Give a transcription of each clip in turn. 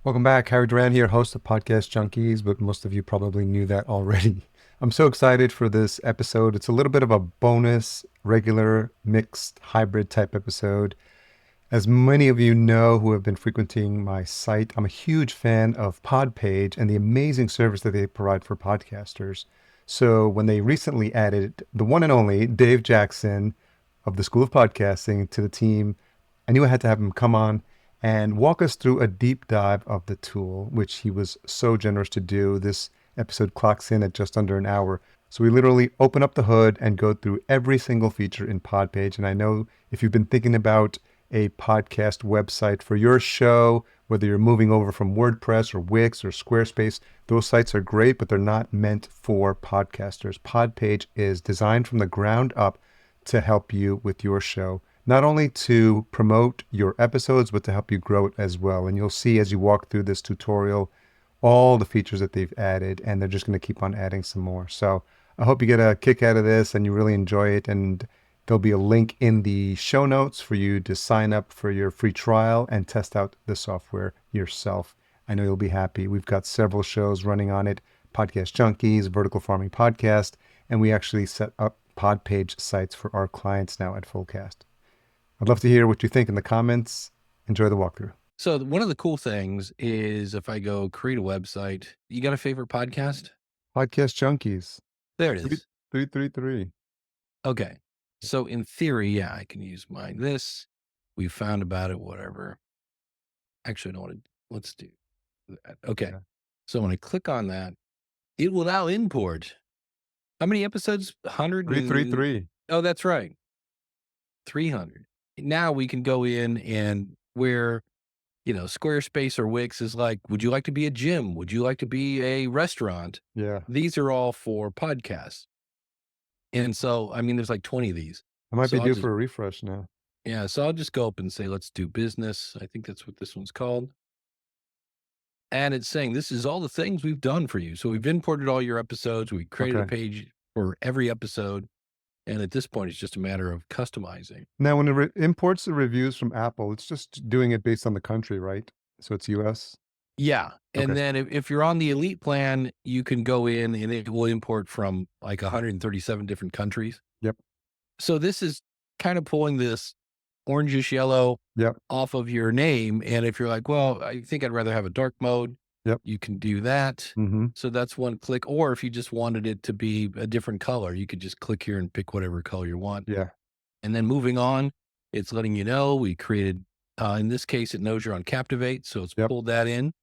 Welcome back. Harry Duran here, host of Podcast Junkies, but most of you probably knew that already. I'm so excited for this episode. It's a little bit of a bonus, regular, mixed, hybrid type episode. As many of you know who have been frequenting my site, I'm a huge fan of PodPage and the amazing service that they provide for podcasters. So when they recently added the one and only Dave Jackson of the School of Podcasting to the team, I knew I had to have him come on and walk us through a deep dive of the tool, which he was so generous to do. This episode clocks in at just under an hour. So we literally open up the hood and go through every single feature in PodPage. And I know if you've been thinking about a podcast website for your show, whether you're moving over from WordPress or Wix or Squarespace, those sites are great, but they're not meant for podcasters. PodPage is designed from the ground up to help you with your show, not only to promote your episodes, but to help you grow it as well. And you'll see as you walk through this tutorial all the features that they've added, and they're just going to keep on adding some more. So I hope you get a kick out of this and you really enjoy it. And there'll be a link in the show notes for you to sign up for your free trial and test out the software yourself. I know you'll be happy. We've got several shows running on it: Podcast Junkies, Vertical Farming Podcast, and we actually set up PodPage sites for our clients now at Fullcast. I'd love to hear what you think in the comments. Enjoy the walkthrough. So one of the cool things is if I go create a website, you got a favorite podcast? Podcast Junkies. There it is. 333. Okay. So in theory, yeah, I can use mine. This, we found about it, whatever. Actually, I don't want to, let's do that. Okay. Yeah. So when I click on that, it will now import. How many episodes? 100? 333. Oh, that's right. 300. Now we can go in and where Squarespace or Wix is like, would you like to be a gym? Would you like to be a restaurant? Yeah. These are all for podcasts. And so, I mean, there's like 20 of these. I might So be I'll due just, for a refresh now. yeah. So I'll just go up and say, let's do business. I think that's what this one's called. And it's saying, this is all the things we've done for you. So we've imported all your episodes. We created a Okay. page for every episode. And at this point, it's just a matter of customizing. Now, when it imports the reviews from Apple, it's just doing it based on the country, right? So it's US. Yeah. Okay. And then if you're on the elite plan, you can go in and it will import from like 137 different countries. Yep. So this is kind of pulling this orangish yellow Yep. off of your name. And if you're like, well, I think I'd rather have a dark mode, Yep. you can do that. Mm-hmm. So that's one click. Or if you just wanted it to be a different color, you could just click here and pick whatever color you want. Yeah. And then moving on, it's letting you know we created, in this case, it knows you're on Captivate. So it's Yep. pulled that in.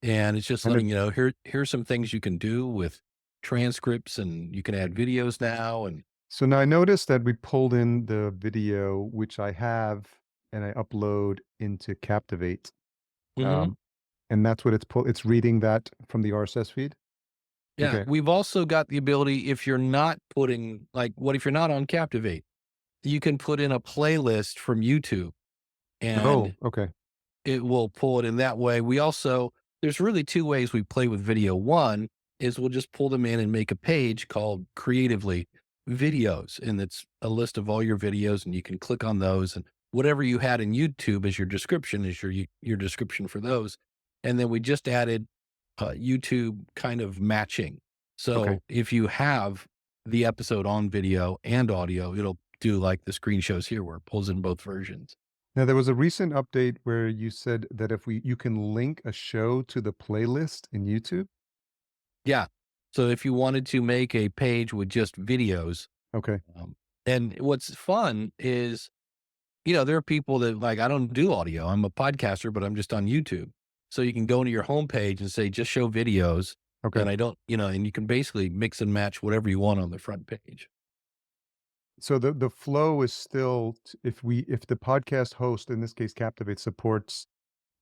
And it's just And letting you know, here's some things you can do with transcripts, and you can add videos now. And so now I noticed that we pulled in the video, which I have, and I upload into Captivate. Mhm. Um, and that's what it's reading that from the RSS feed. Yeah, Okay. we've also got the ability, if you're not putting, like, what if you're not on Captivate? You can put in a playlist from YouTube, Oh, and okay. it will pull it in that way. We also, there's really two ways we play with video. One is we'll just pull them in and make a page called Creatively Videos, and it's a list of all your videos, and you can click on those, and whatever you had in YouTube as your description is your description for those. And then we just added YouTube kind of matching. Okay. So if you have the episode on video and audio, it'll do like the screen shows here where it pulls in both versions. Now, there was a recent update where you said that if you can link a show to the playlist in YouTube. Yeah. So if you wanted to make a page with just videos, Okay. and what's fun is, there are people that like, I don't do audio. I'm a podcaster, but I'm just on YouTube. So you can go into your homepage and say, just show videos. Okay. And I don't, and you can basically mix and match whatever you want on the front page. So the flow is still if the podcast host, in this case Captivate, supports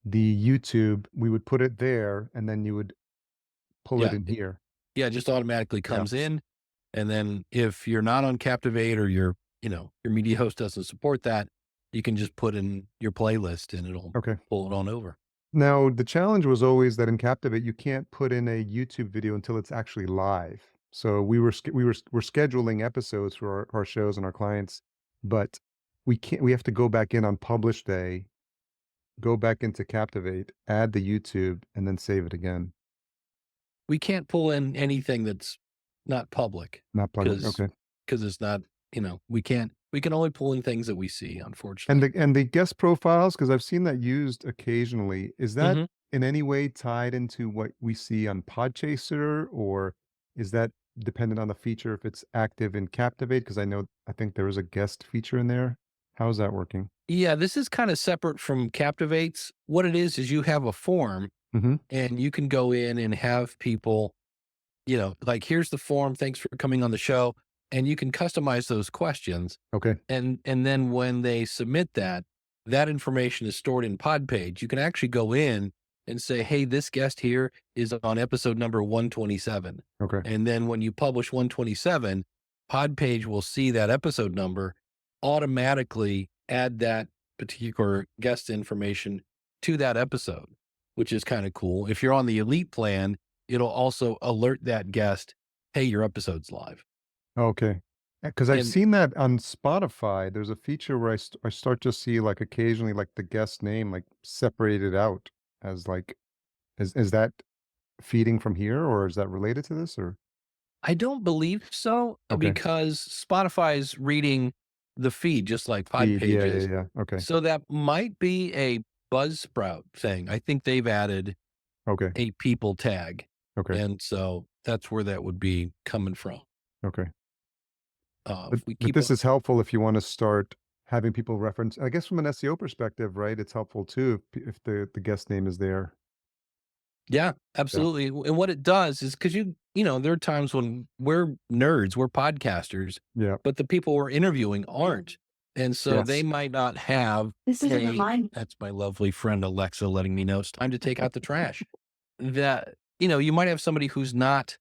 the YouTube, we would put it there and then you would pull it Yeah. in here. Yeah. It just automatically Yeah. comes in. And then if you're not on Captivate, or your media host doesn't support that, you can just put in your playlist and it'll Okay. pull it on over. Now, the challenge was always that in Captivate, you can't put in a YouTube video until it's actually live. So we're scheduling episodes for our shows and our clients, but we have to go back in on publish day go back into Captivate, add the YouTube, and then save it again. We can't pull in anything that's not public Not public. because Okay. it's not, we can only pull in things that we see, And unfortunately. the guest profiles, because I've seen that used occasionally. Is that Mhm. in any way tied into what we see on Podchaser, or is that dependent on the feature if it's active in Captivate? Because I think there is a guest feature in there. How is that working? Yeah, this is kinda separate from Captivates. What it is you have a form, Mhm. and you can go in and have people, like, "Here's the form, thanks for coming on the show," and you can customize those questions, Okay. and then when they submit that, that information is stored in PodPage. You can actually go in and say, "Hey, this guest here is on episode number 127." Okay. And then when you publish 127, PodPage will see that episode number, automatically add that particular guest information to that episode, which is kinda cool. If you're on the elite plan, it'll also alert that guest, "Hey, your episode's live." Okay. Because I've And seen that on Spotify, there's a feature where I start to see, like, occasionally, like, the guest name, like, separated out as, like is that feeding from here, or is that related to this, or I don't believe so, Okay. because Spotify is reading the feed just like Feed, PodPage yeah, yeah, is. yeah, okay, So that might be a Buzzsprout thing. I think they've added okay, a people tag, okay, and so that's where that would be coming from. okay. If we But keep this on is helpful if you wanna start having people reference I guess from an SEO perspective, right, it's helpful too if the guest name is there. Yeah, Yeah, absolutely. And what it does is because there are times when we're nerds, we're podcasters, yeah, but the people we're interviewing aren't. And so they yes. might not have This is a reminder. that's my lovely friend Alexa letting me know it's time to take out the trash. That, you might have somebody who's not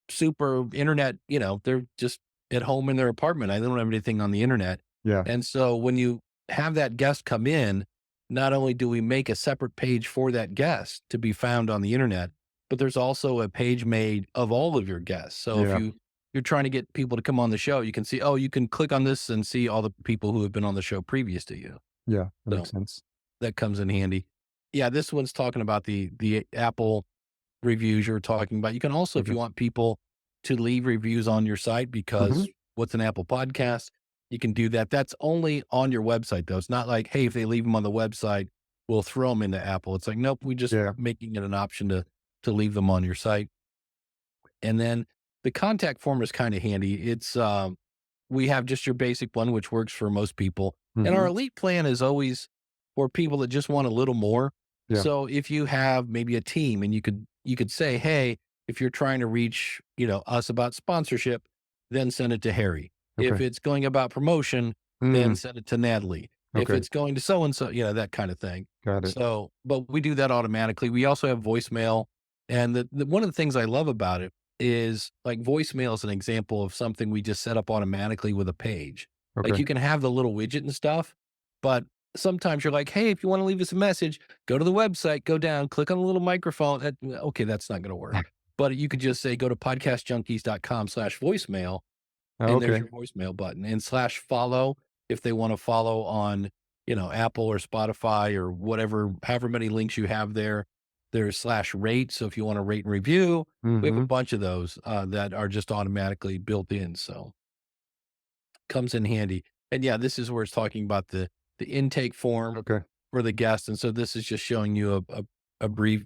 super internet, they're just at home in their apartment. I don't have anything on the internet. Yeah, And so when you have that guest come in, not only do we make a separate page for that guest to be found on the internet, but there's also a page made of all of your guests. So if yeah, you're trying to get people to come on the show, you can see, oh, you can click on this and see all the people who have been on the show previous to you. yeah, that So makes sense. that comes in handy. Yeah, this one's talking about the Apple reviews you were talking about. You can also, if Okay. you want people to leave reviews on your site, Mhm. because what's an Apple podcast, you can do that. That's only on your website, though. It's not like, hey, if they leave them on the website, we'll throw them into Apple. It's like, nope, we just Yeah, making it an option to leave them on your site. And then the contact form is kind of handy. It's we have just your basic one, which works for most people. And our mhm, elite plan is always for people that just want a little more. yeah, So if you have maybe a team and you could say, hey, if you're trying to reach, us about sponsorship, then send it to Harry. If okay. it's going about promotion, then Mm, send it to Natalie. If okay, it's going to so and so, that kind of thing. got it. So, but we do that automatically. We also have voicemail. And one of the things I love about it is, like, voicemail is an example of something we just set up automatically with a page. Like, Okay. you can have the little widget and stuff, but sometimes you're like, hey, if you want to leave us a message, go to the website, go down, click on the little microphone. Okay, that's not going to work. But you could just say, go to podcastjunkies.com/voicemail, Oh, and there's okay, your voicemail button, and /follow if they want to follow on, Apple or Spotify or whatever, however many links you have there. There's /rate. So if you want to rate and review, we have a mhm, bunch of those that are just automatically built in. So comes in handy. And yeah, this is where it's talking about the intake form okay, for the guest. And so this is just showing you a brief,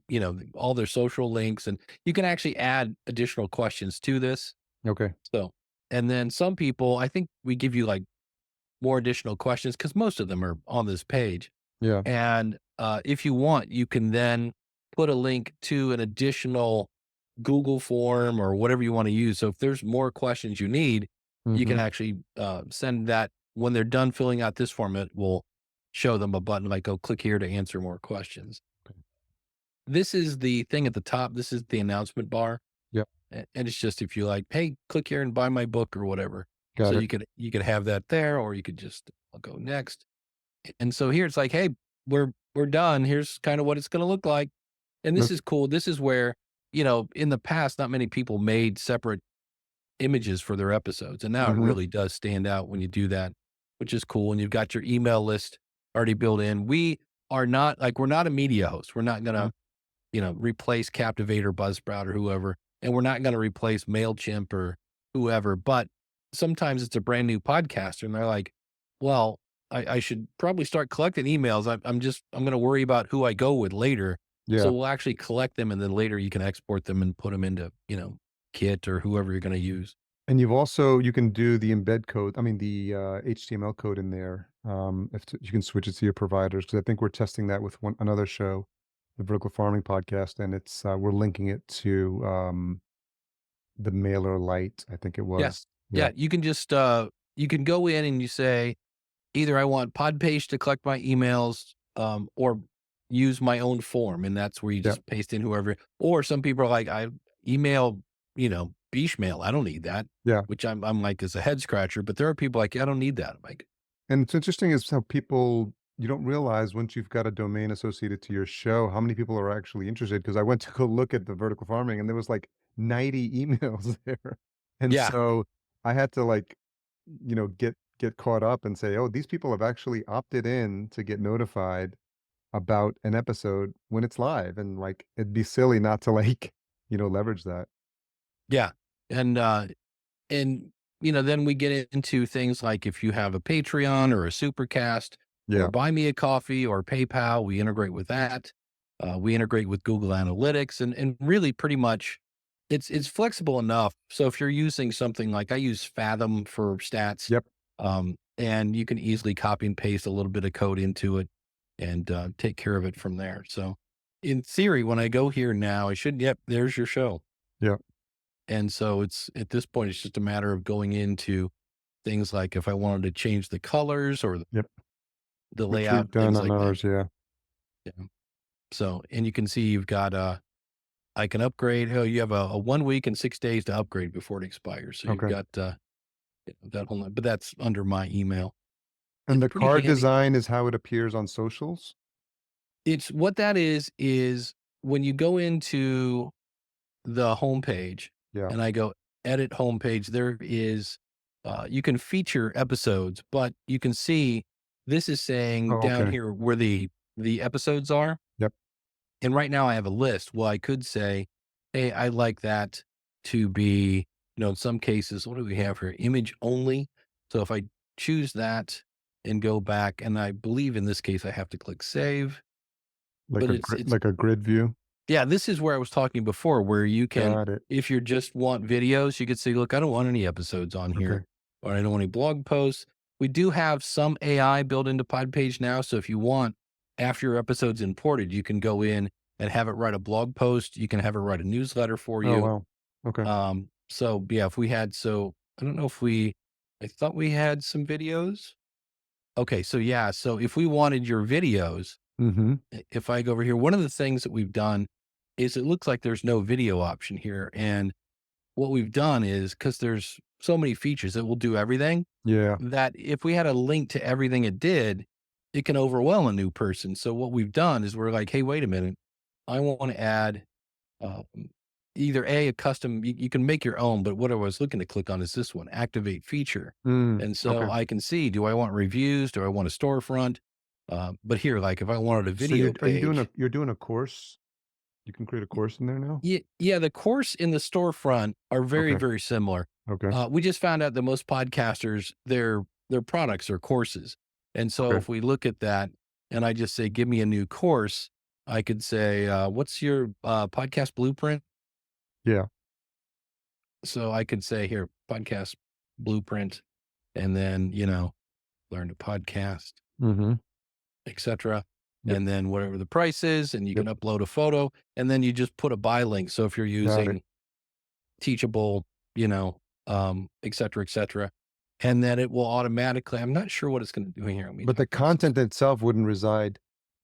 all their social links, and you can actually add additional questions to this. okay, So, and then some people, I think we give you like more additional questions because most of them are on this page. yeah, And if you want, you can then put a link to an additional Google form or whatever you want to use. So if there's more questions you need, you can mhm, actually send that. When they're done filling out this form, it will show them a button like, "Oh, click here to answer more questions." okay, This is the thing at the top. This is the announcement bar. yep, And it's just, if you like, hey, click here and buy my book or whatever. So got it. you could have that there, or you could just, I'll go next. And so here it's like, hey, we're done. Here's kind of what it's going to look like. And this Look is cool. This is where, in the past, not many people made separate images for their episodes. And now it mhm, really does stand out when you do that, which is cool. And you've got your email list already built in. are not like, we're not a media host. We're not going Mhm. to, replace Captivate or Buzzsprout or whoever. And we're not going to replace MailChimp or whoever. But sometimes it's a brand new podcaster and they're like, well, I should probably start collecting emails. I'm going to worry about who I go with later. So Yeah. we'll actually collect them and then later you can export them and put them into, Kit or whoever you're going to use. And you can do the embed code, I mean, the HTML code in there. If you can switch it to your providers, because I think we're testing that with another show, the Vertical Farming Podcast, and we're linking it to the Mailer Lite, I think it Yeah. was. Yeah. Yeah. You can just, you can go in and you say, either I want PodPage to collect my emails, or use my own form, and that's where you Yeah. just paste in whoever. Or some people are like, I email, Beishmail. I don't need that, Yeah. which I'm like, is a head scratcher. But there are people like, I don't need that. I'm like, And it's interesting is how you don't realize once you've got a domain associated to your show, how many people are actually interested. Because I went to go look at the vertical farming and there was like 90 emails there. And yeah, so I had to like, get caught up and say, oh, these people have actually opted in to get notified about an episode when it's live. And like it'd be silly not to like, leverage that. yeah, and and then we get into things like if you have a Patreon or a Supercast or Yeah. Buy Me a Coffee or PayPal, we integrate with that. We integrate with Google Analytics, and really pretty much it's flexible enough. So if you're using something like I use Fathom for stats, Yep. and you can easily copy and paste a little bit of code into it and take care of it from there. So in theory, when I go here now, I should, yep, there's your show. Yep. And so it's at this point, it's just a matter of going into things like if I wanted to change the colors or Yep. the Which layout, we've done things on like that. ours. Yeah. Yeah. So, and you can see you've got I can upgrade. Oh, you have a 1 week and 6 days to upgrade before it expires. So you've Okay. got that whole, but that's under my email. And It's the pretty card handy. design is how it appears on socials? It's what that is when you go into the homepage Yeah. and I go edit homepage, there is, you can feature episodes, but you can see this is saying Oh, down okay. here where the episodes are. Yep. And right now I have a list. Well, I could say, hey, I'd like that to be, in some cases, what do we have here? Image only. So if I choose that and go back, and I believe in this case I have to click save, Like but a it's grid it's like a grid view? yeah, this is where I was talking before, where you can, Got it. if you just want videos, you could say, look, I don't want any episodes on here, Okay. or I don't want any blog posts. We do have some AI built into PodPage now. So if you want, after your episode's imported, you can go in and have it write a blog post. You can have it write a newsletter for Oh, you. wow. Okay. So yeah, if we had, so I don't know if I thought we had some videos. Okay. So yeah. So if we wanted your videos, Mhm. if I go over here, one of the things that we've done is it looks like there's no video option here. And what we've done is because there's so many features that will do everything, Yeah. that if we had a link to everything it did, it can overwhelm a new person. So what we've done is we're like, hey, wait a minute. I want to add um, either a custom, you can make your own, but what I was looking to click on is this one, activate feature. And so Okay. I can see, do I want reviews? Do I want a storefront? But here, like if I wanted a So video page, you're doing a course? You can create a course in there now? yeah, yeah, the course in the storefront are very, Okay. very similar. Okay. We just found out that most podcasters, their products are courses. And so Okay. if we look at that and I just say, give me a new course, I could say, what's your podcast blueprint? Yeah. So I could say here, podcast blueprint, and then, learn to podcast, Mhm. etc. Yep. And then whatever the price is, and you can Yep. upload a photo, and then you just put a buy link. So if you're Got it. using Teachable, et cetera, et cetera. And then it will automatically, I'm not sure what it's going to do here. Let me But the type in some. content itself wouldn't reside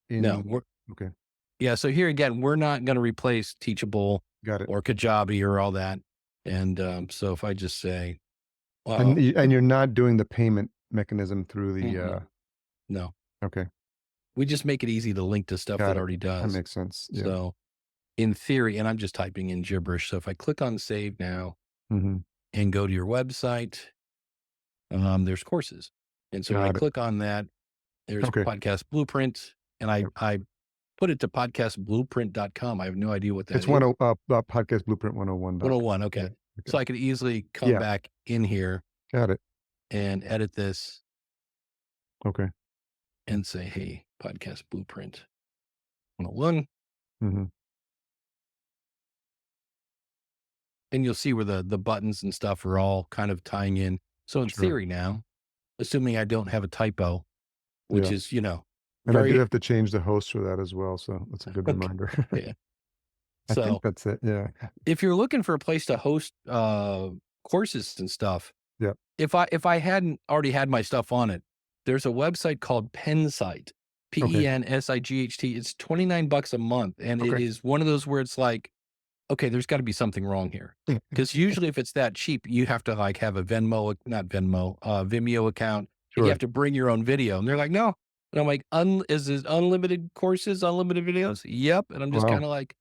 No, in Okay. yeah. So here again, we're not going to replace Teachable Got it. or Kajabi or all that. And so if I just say, And well, you're not doing the payment mechanism through the, mm-mm, no, okay. we just make it easy to link to stuff that Got it. already That does. makes sense. Yeah. So in theory, and I'm just typing in gibberish. So if I click on save now Mhm. and go to your website, there's courses. And so when I Got it. click on that, there's Okay. podcast blueprint. and I put it to podcastblueprint.com. I have no idea what that It's is. Podcast Blueprint 101. 101. Yeah. Okay. Okay. So I could easily come Yeah. back in here Got it. and edit this Okay. and say, hey, podcast blueprint 101. Mm-hmm. And you'll see where the buttons and stuff are all kind of tying in. So in Sure. theory now, assuming I don't have a typo, which Yeah. is, you know, And I very do have to change the host for that as well. So that's a good okay. reminder. Yeah. I think So that's it. Yeah. if you're looking for a place to host courses and stuff, Yeah. if I hadn't already had my stuff on it, there's a website called Pensight, Okay. PENSIGHT. It's $29 a month, and it Okay. is one of those where it's like, okay, there's got to be something wrong here, because usually if it's that cheap, you have to like have a Vimeo account, and you Sure. have to bring your own video, and they're like, no, and I'm like, is it unlimited courses, unlimited videos? Yep, and I'm just Wow. kind of like.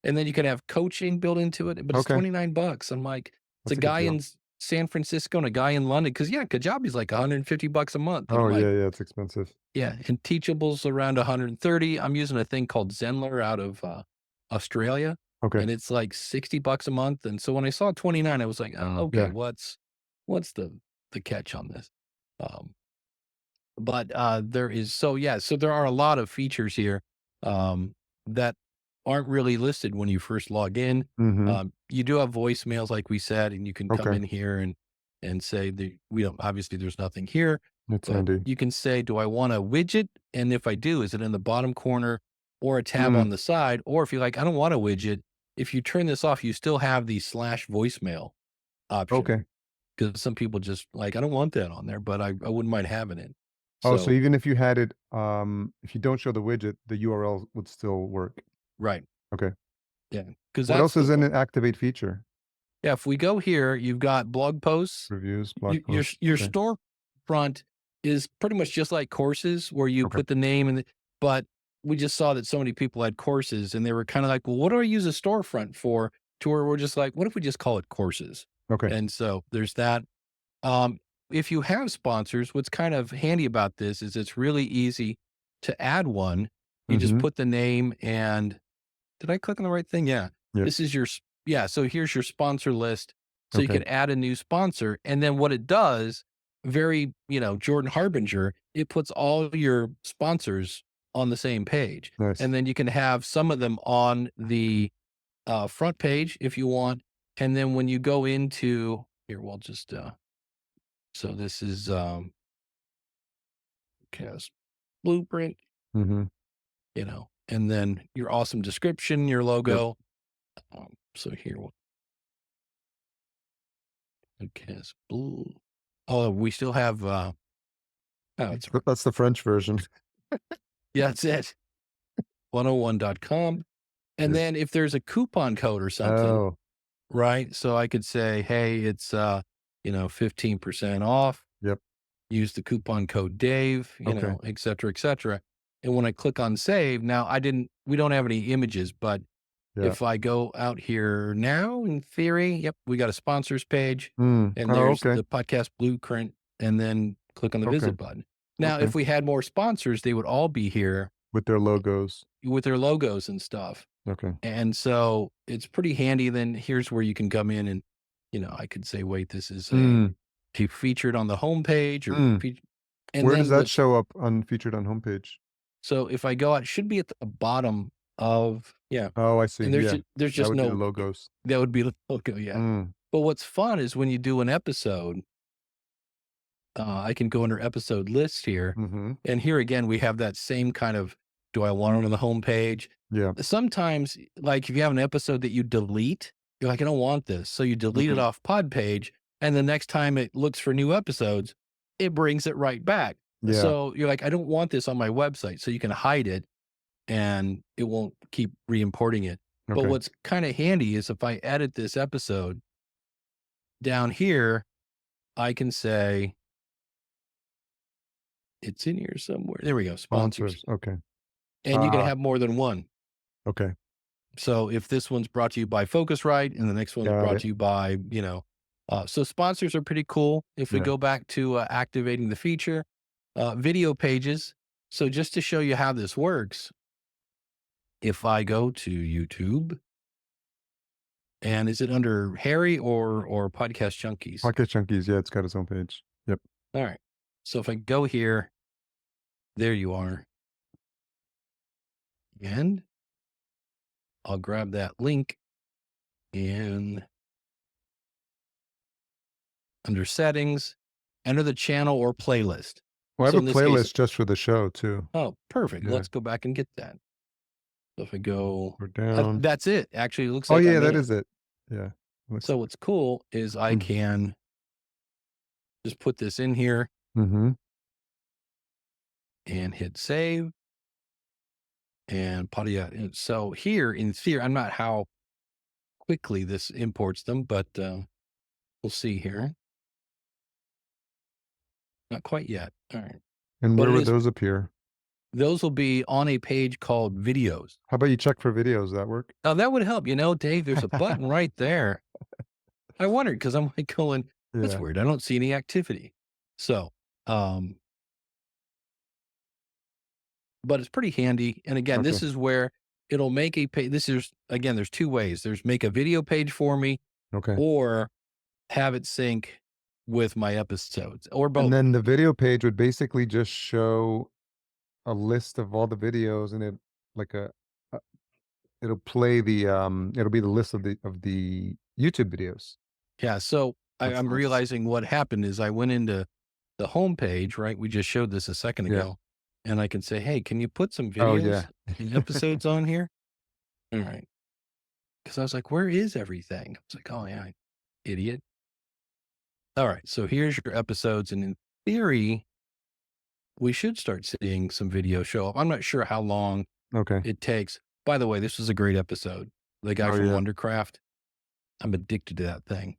And then you can have coaching built into it, but it's Okay. $29. I'm like, it's That's a a good guy deal. in San Francisco and a guy in London. Cause yeah, Kajabi's like $150 a month. And Oh, I'm like, yeah. It's expensive. yeah. And Teachable's around 130. I'm using a thing called Zenler out of Australia. Okay. And it's like $60 a month. And so when I saw 29, I was like, oh, okay, Yeah. what's the catch on this? But there is, so there are a lot of features here that aren't really listed when you first log in. Mm-hmm. You do have voicemails, like we said, and you can come Okay. in here and say that we don't, obviously there's nothing here, That's but handy. you can say, do I want a widget? And if I do, is it in the bottom corner or a tab on the side? Or if you're like, I don't want a widget, if you turn this off, you still have the slash voicemail option. Okay. Because some people just like, I don't want that on there, but I wouldn't mind having it. Oh, so even if you had it, if you don't show the widget, the URL would still work. right. Okay. Yeah. Because What that's else is in an activate feature? yeah, if we go here, you've got blog posts. Reviews, blog posts. Your Okay. storefront is pretty much just like courses, where you Okay. put the name and but we just saw that so many people had courses, and they were kind of like, well, what do I use a storefront for? To where we're just like, what if we just call it courses? Okay. And so there's that. Um, if you have sponsors, what's kind of handy about this is it's really easy to add one. You just Mhm. put the name and did I click on the right thing? Yeah. Yeah. This is your, yeah. So here's your sponsor list. So you Okay. can add a new sponsor. And then what it does, very, Jordan Harbinger, it puts all your sponsors on the same page. Nice. And then you can have some of them on the front page if you want. And then when you go into here, we'll just, so this is Cast Blueprint, Mhm. and then your awesome description, your logo. So here, Cast Blue. Oh, we still have. Oh, it's That's the French version. yeah, that's it. 101.com. And Yeah. then if there's a coupon code or something, Oh, right? So I could say, hey, it's 15% off. yep. Use the coupon code Dave, Okay. et cetera, et cetera. And when I click on save, now we don't have any images, but Yeah. if I go out here now, in theory, yep, we got a sponsors page, Mm. and Oh, there's okay. the podcast blueprint, and then click on the Okay. visit button. Now, Okay. if we had more sponsors, they would all be here With their logos. with their logos and stuff. Okay. And so it's pretty handy. Then here's where you can come in and, I could say, wait, this is featured on the homepage or, and Where then does that show up on featured on homepage? So if I go out, it should be at the bottom of, Oh, I see. and there's Yeah. there's That just would be the no, logos. that would be the logo. Yeah. Mm. But what's fun is when you do an episode, I can go under episode list here. Mhm. And here again, we have that same kind of, do I want it on the homepage? Yeah. Sometimes, like if you have an episode that you delete, you're like, I don't want this. So you delete it off PodPage. And the next time it looks for new episodes, it brings it right back. Yeah. So you're like, I don't want this on my website. So you can hide it and it won't keep re-importing it. But Okay. what's kind of handy is if I edit this episode down here, I can say, it's in here somewhere. There we go. Sponsors. Okay. And you can have more than one. Okay. So if this one's brought to you by Focusrite and the next one's Got brought it. to you by, so sponsors are pretty cool. If we Yeah. go back to activating the feature, video pages. So just to show you how this works, if I go to YouTube, and is it under Harry or Podcast Junkies? Pocket Chunkies, yeah, it's got its own page. Yep. All right. So if I go here, there you are. And I'll grab that link and under settings, enter the channel or playlist. Well, I have So a in this case, playlist just for the show too. oh, perfect. Yeah. Let's go back and get that. So if I go, We're down. that's it. Actually, it looks Oh like I yeah, made that it. is it. Yeah. Looks So what's cool is I can just put this in here mm-hmm. and hit save and Podia. And so here in theory, I'm not how quickly this imports them, but we'll see here. Not quite yet. All right. And But where it would is, those appear? those will be on a page called videos. How about you check for videos? That work? Oh, that would help. Dave, there's a button right there. I wondered because I'm like going, that's Yeah. weird. I don't see any activity. So, um, but it's pretty handy. And again, Okay. this is where it'll make a page. This is, again, there's two ways. There's make a video page for me Okay. or have it sync with my episodes or And both. then the video page would basically just show a list of all the videos and it like a it'll play it'll be the list of the YouTube videos. Yeah. So That's I'm nice. realizing what happened is I went into the home page, right? We just showed this a second Yeah. ago. And I can say, hey, can you put some Oh yeah. videos and episodes on here? All right. Because I was like, where is everything? I was like, oh, yeah, idiot. All right. So here's your episodes. And in theory, we should start seeing some video show up. I'm not sure how long Okay. it takes. By the way, this was a great episode. The guy Oh from yeah. Wondercraft. I'm addicted to that thing.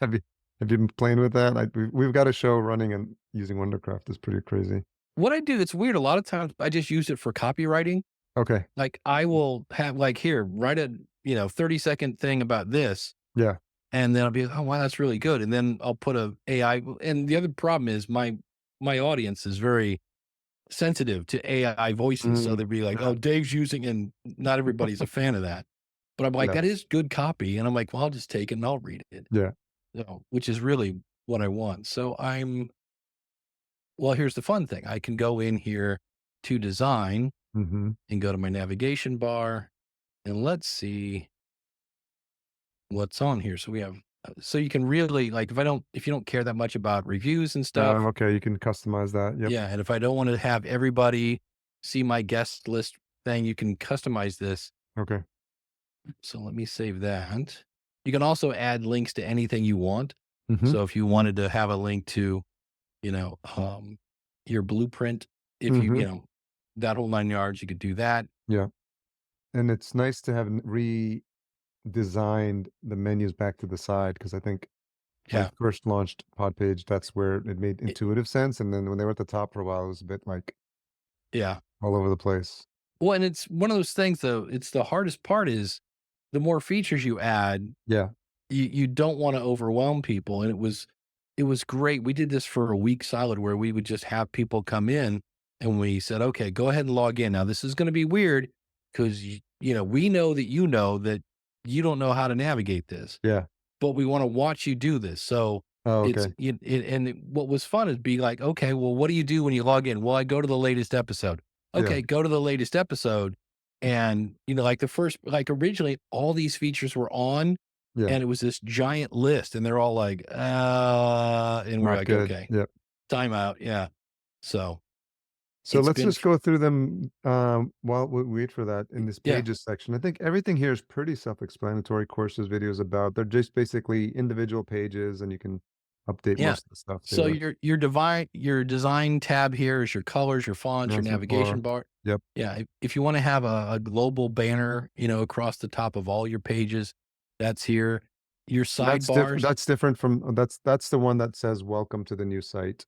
have you have you been playing with that? We've got a show running and using Wondercraft is pretty crazy. What I do, it's weird. A lot of times I just use it for copywriting. Okay. Like I will have like here, write a 30-second thing about this. Yeah. And then I'll be like, oh wow, that's really good. And then I'll put a AI. And the other problem is my audience is very sensitive to AI voices. So Mm, they'd be like, yeah. oh, Dave's using, and not everybody's a fan of that. But I'm like, Yeah. that is good copy. And I'm like, well, I'll just take it and I'll read it. Yeah. So, which is really what I want. So well, here's the fun thing. I can go in here to design Mm-hmm. and go to my navigation bar and let's see what's on here. So we have, so you can really like, if you don't care that much about reviews and stuff. Okay, you can customize that. Yep. Yeah. And if I don't want to have everybody see my guest list thing, you can customize this. Okay. So let me save that. You can also add links to anything you want. Mm-hmm. So if you wanted to have a link to, you know, um, your blueprint, if you, Mm-hmm. that whole 9 yards, you could do that. Yeah. And it's nice to have redesigned the menus back to the side because I think when I Yeah. first launched PodPage, that's where it made It- intuitive sense. And then when they were at the top for a while, it was a bit like yeah. all over the place. Well, and it's one of those things though, it's the hardest part is the more features you add, Yeah. you don't want to overwhelm people. And it was great. We did this for a week solid where we would just have people come in and we said, okay, go ahead and log in. Now this is going to be weird because we know that you don't know how to navigate this, Yeah. but we want to watch you do this. So Oh, it's okay. what was fun is be like, okay, well, what do you do when you log in? Well, I go to the latest episode. Yeah. Okay, go to the latest episode. And like the first, like originally all these features were on Yeah. and it was this giant list and they're all like, and we're Not like, good. okay, Yep. timeout. Yeah. So So it's let's been, just go through them while we wait for that in this yeah, pages section. I think everything here is pretty self-explanatory. Courses, videos about. They're just basically individual pages, and you can update yeah. most of the stuff So there. your design tab here is your colors, your fonts, your Announcement navigation bar. bar. Yep. Yeah. If you want to have a global banner, across the top of all your pages, that's here. Your sidebars, That's different from that's the one that says "Welcome to the new site"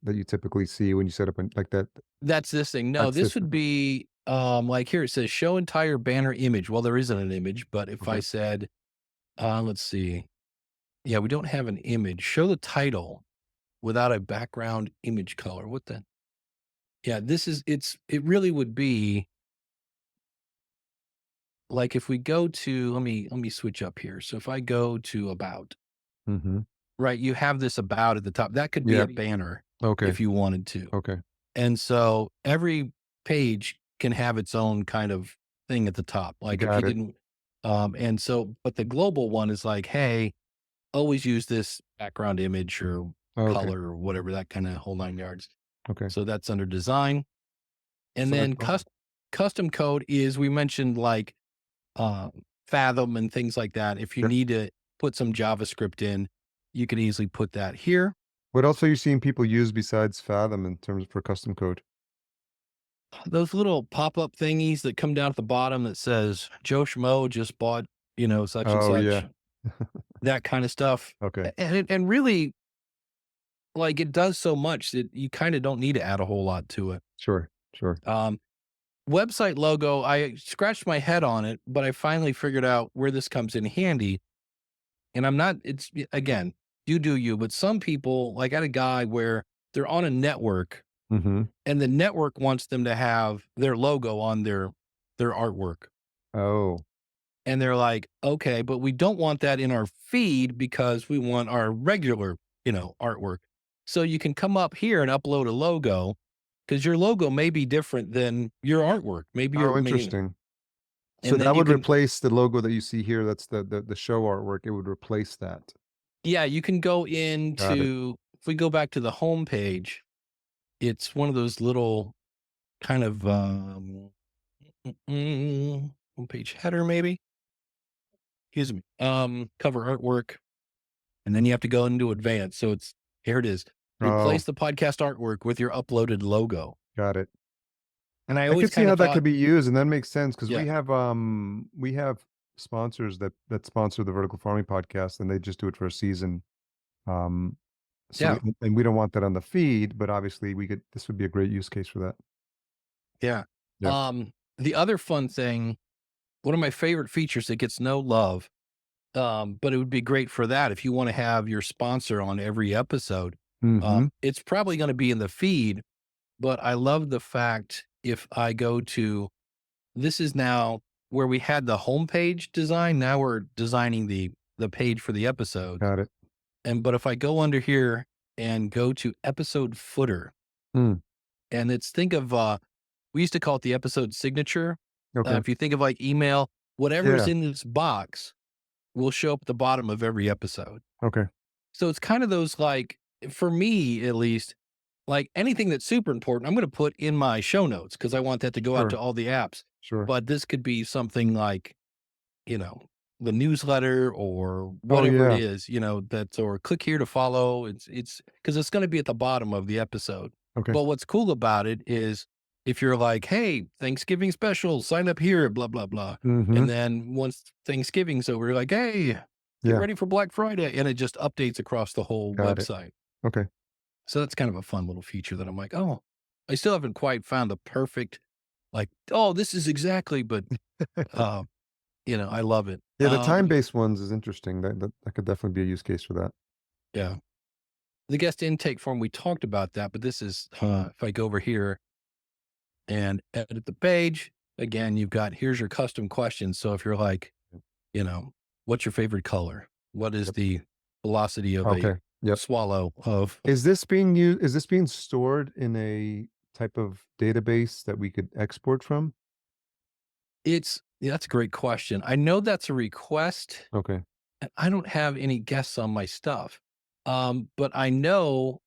that you typically see when you set up like that. that's this thing. No, That's this would different. be like here it says show entire banner image. Well, there isn't an image, but if I Okay. said, let's see. Yeah, we don't have an image. Show the title without a background image color. What the? Yeah, it really would be like if we go to let me switch up here. So if I go to about, Mm-hmm. right, you have this about at the top. That could be Yeah. a banner Okay. if you wanted to. Okay. And so every page can have its own kind of thing at the top. Like if you Got it. didn't and so but the global one is like, hey, always use this background image or Okay. color or whatever, that kind of whole 9 yards. Okay. So that's under design. And So, then custom code is we mentioned like um, Fathom and things like that. If you yep. need to put some JavaScript in, you can easily put that here. What else are you seeing people use besides Fathom in terms for custom code? Those little pop-up thingies that come down at the bottom that says Joe Schmo just bought, such and Oh yeah. such, that kind of stuff. Okay. And really, like it does so much that you kind of don't need to add a whole lot to it. Sure. Sure. Um, Website logo, I scratched my head on it, but I finally figured out where this comes in handy. And I'm not, again, you do you, but some people, like I had a guy where they're on a network Mm-hmm. and the network wants them to have their logo on their artwork. Oh, And they're like, okay, but we don't want that in our feed because we want our regular, artwork. So you can come up here and upload a logo because your logo may be different than your artwork. Maybe oh, you're, interesting. So and then that you would can, replace the logo that you see here. That's the show artwork. It would replace that. yeah, you can go Got it. into, if we go back to the home page, it's one of those little kind of, homepage header, maybe. Excuse me. Cover artwork, and then you have to go into advanced. So it's here it is. Oh, Replace the podcast artwork with your uploaded logo. got it. And I I always could see kind how of that thought, could be used, and that makes sense because yeah, we have sponsors that sponsor the Vertical Farming Podcast, and they just do it for a season. Um, so yeah, we don't want that on the feed, but obviously we could. This would be a great use case for that. yeah. Yeah. The other fun thing, one of my favorite features that gets no love, but it would be great for that if you want to have your sponsor on every episode. Mm-hmm. It's probably going to be in the feed, but I love the fact if I go to this is now where we had the homepage design. Now we're designing the page for the episodes. Got it. And but if I go under here and go to episode footer, Mm, and it's think of we used to call it the episode signature. okay. If you think of like email, whatever's Yeah. in this box will show up at the bottom of every episode. Okay. So it's kind of those like, for me at least, like anything that's super important, I'm going to put in my show notes because I want that to go out Sure. to all the apps. Sure. But this could be something like, you know, the newsletter or Oh whatever it yeah. is, that's or click here to follow. It's because it's going to be at the bottom of the episode. Okay. But what's cool about it is if you're like, hey, Thanksgiving special, sign up here, blah, blah, blah. Mm-hmm. And then once Thanksgiving's over, you're like, hey, get Yeah. ready for Black Friday. And it just updates across the whole Got it. website. Okay. So that's kind of a fun little feature that I'm like, oh, I still haven't quite found the perfect, like, oh, this is exactly, but, uh, I love it. Yeah, the time-based ones is interesting. That could definitely be a use case for that. Yeah. The guest intake form, we talked about that, but this is, if I go over here and edit the page, again, you've got, here's your custom questions. So if you're like, Yep. what's your favorite color? What is Yep. the velocity of a Okay. Yep. swallow of Is this being stored in a type of database that we could export from? yeah, that's a great question. I know that's a request. Okay. And I don't have any guests on my stuff. But I know,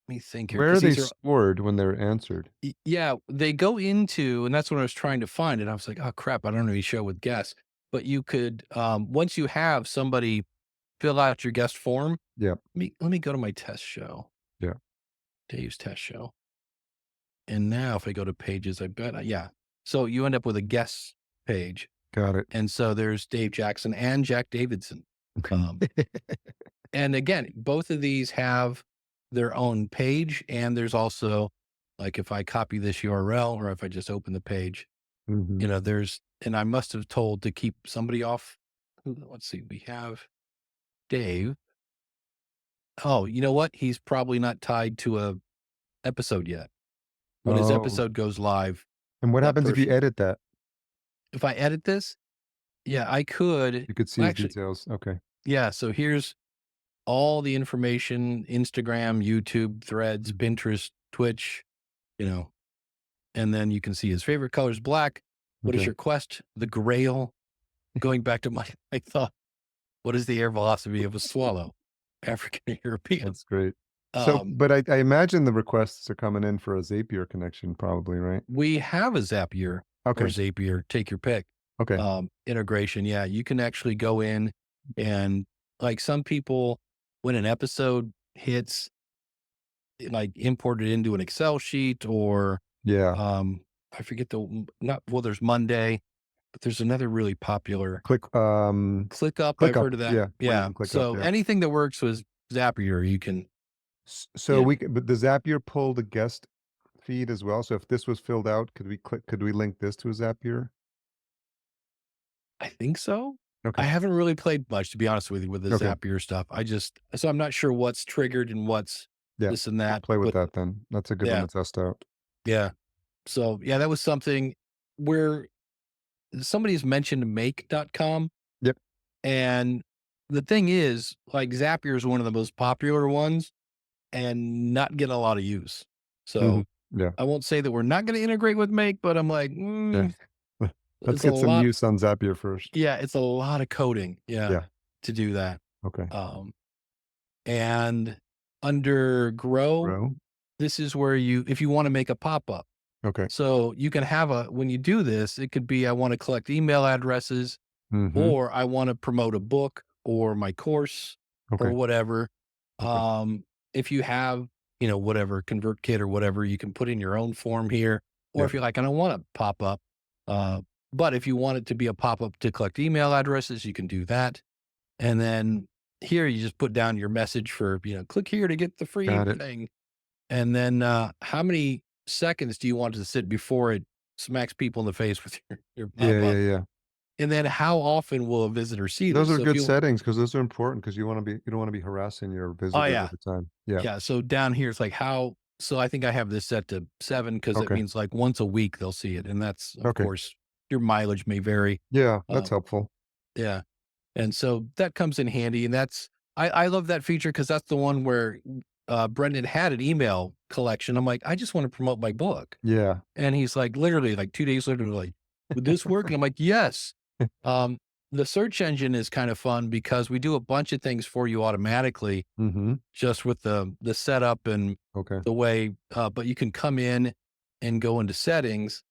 let me think here, Where are because they these are, stored when they're answered? yeah, they go into, and that's what I was trying to find. And I was like, oh crap, I don't know any show with guests. But you could, once you have somebody fill out your guest form, Yeah. let me go to my test show, Yeah. Dave's test show. And now if I go to pages, I bet, yeah. So you end up with a guest page. Got it. And so there's Dave Jackson and Jack Davidson. Um, And again, both of these have their own page. And there's also, like, if I copy this URL or if I just open the page, Mhm. and I must have told to keep somebody off. Let's see, we have Dave. Oh, you know what? He's probably not tied to a episode yet. when his Oh, episode goes live, and what that happens if you person, edit that? if I edit this, yeah, I could, You could see well, his actually, details. Okay. yeah. So here's all the information: Instagram, YouTube, Threads, Mhm. Pinterest, Twitch, you know, and then you can see his favorite color is black. What is Okay. your quest? The Grail. Going back to my, I thought, what is the air velocity of a swallow? African European. That's great. So, Um, but I imagine the requests are coming in for a Zapier connection probably, right? we have a Zapier or Okay. Zapier, take your pick, Okay. integration. Yeah, you can actually go in and, like, some people, when an episode hits, like, import it into an Excel sheet, or Yeah. I forget not, well, there's Monday, but there's another really popular, Click, ClickUp. I've ClickUp. heard of that. Yeah. We're Yeah. using ClickUp. So Yeah. anything that works with Zapier, you can, So yeah, we could, but does Zapier pull the guest feed as well? So if this was filled out, could we link this to a Zapier? I think so. I Okay. haven't really played much, to be honest with you, with the Okay. Zapier stuff. So I'm not sure what's triggered and what's Yeah. this and We'll that, play with but that then. That's a good one yeah, to test out. yeah. So yeah, that was something where somebody's mentioned make.com. Yep. And the thing is, like, Zapier is one of the most popular ones and not getting a lot of use. Mhm. So Yeah. I won't say that we're not going to integrate with make, but I'm like, Yeah. Let's it's a get some lot. use on Zapier first. Yeah, it's a lot of coding. Yeah. Yeah, to do that. Okay. Um, And under grow, Grow. this is where if you want to make a pop-up. Okay. So you can have when you do this, it could be, I want to collect email addresses, Mhm. or I want to promote a book or my course or Okay. whatever. Okay. If you have, whatever, ConvertKit or whatever, you can put in your own form here. Or Yeah. if you're like, I don't want to pop up. But if you want it to be a pop-up to collect email addresses, you can do that. And then here you just put down your message for, click here to get the free Got it. thing. And then how many seconds do you want to sit before it smacks people in the face with your Yeah, pop yeah, up? yeah. And then how often will a visitor see Those this? are So if good you, settings because those are important because you don't wanna be harassing your oh, visitors yeah. every time. Yeah. Yeah. So down here, it's like so I think I have this set to 7 because it Okay. means like once a week they'll see it. And that's, of Okay. course, your mileage may vary. Yeah, that's Um, helpful. yeah. And so that comes in handy, and I love that feature because that's the one where, Brendan had an email collection. I'm like, "I just wanna promote my book." Yeah. And he's like, literally, like, 2 days later, like, "Would this work?" And I'm like, "Yes." Um, the search engine is kind of fun because we do a bunch of things for you automatically Mhm. just with the setup and Okay. the way, but you can come in and go into settings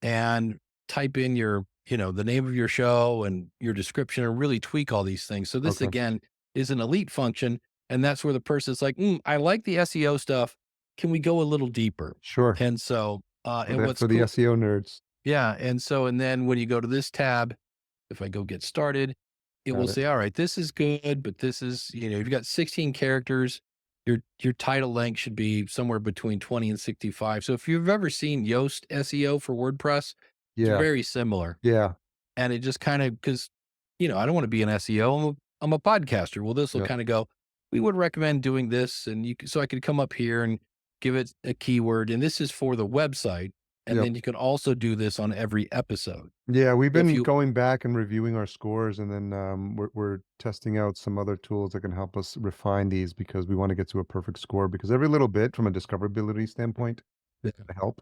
and type in the name of your show and your description, and really tweak all these things. So this, Okay. again, is an elite function. And that's where the person's like, I like the SEO stuff. Can we go a little deeper? Sure. And so, For and the what's for the cool. SEO nerds. Yeah. And then when you go to this tab, if I go get started, it will Got it. say, all right, this is good, but this is, you've got 16 characters. Your title length should be somewhere between 20 and 65. So if you've ever seen Yoast SEO for WordPress, it's Yeah. very similar. Yeah. And it just kind of, because, I don't want to be an SEO. I'm a podcaster. Well, this will Yeah. kind of go, we would recommend doing this. And so I could come up here and give it a keyword. And this is for the website. And Yep. then you can also do this on every episode. Yeah, we've So if been you, going back and reviewing our scores, and then we're testing out some other tools that can help us refine these because we want to get to a perfect score. Because every little bit, from a discoverability standpoint, is yeah. going to help.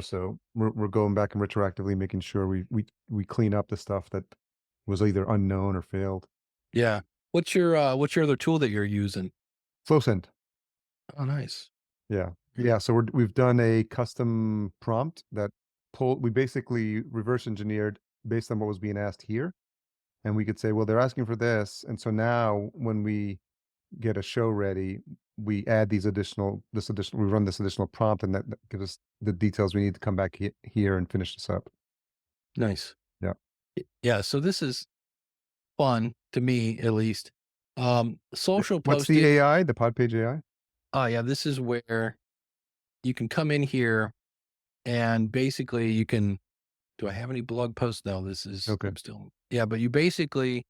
So we're going back and retroactively making sure we clean up the stuff that was either unknown or failed. Yeah. What's your other tool that you're using? FlowSend. Oh, nice. Yeah. Great. Yeah. So we've done a custom prompt that we basically reverse engineered based on what was being asked here. And we could say, well, they're asking for this. And so now when we get a show ready, we add we run this additional prompt, and that gives us the details we need to come back here and finish this up. Nice. Yeah. Yeah. So this is fun to me, at least. Social What's the posting. AI, the PodPage AI? Oh yeah. This is where you can come in here and basically do I have any blog posts? No, Okay. I'm still, yeah, but you basically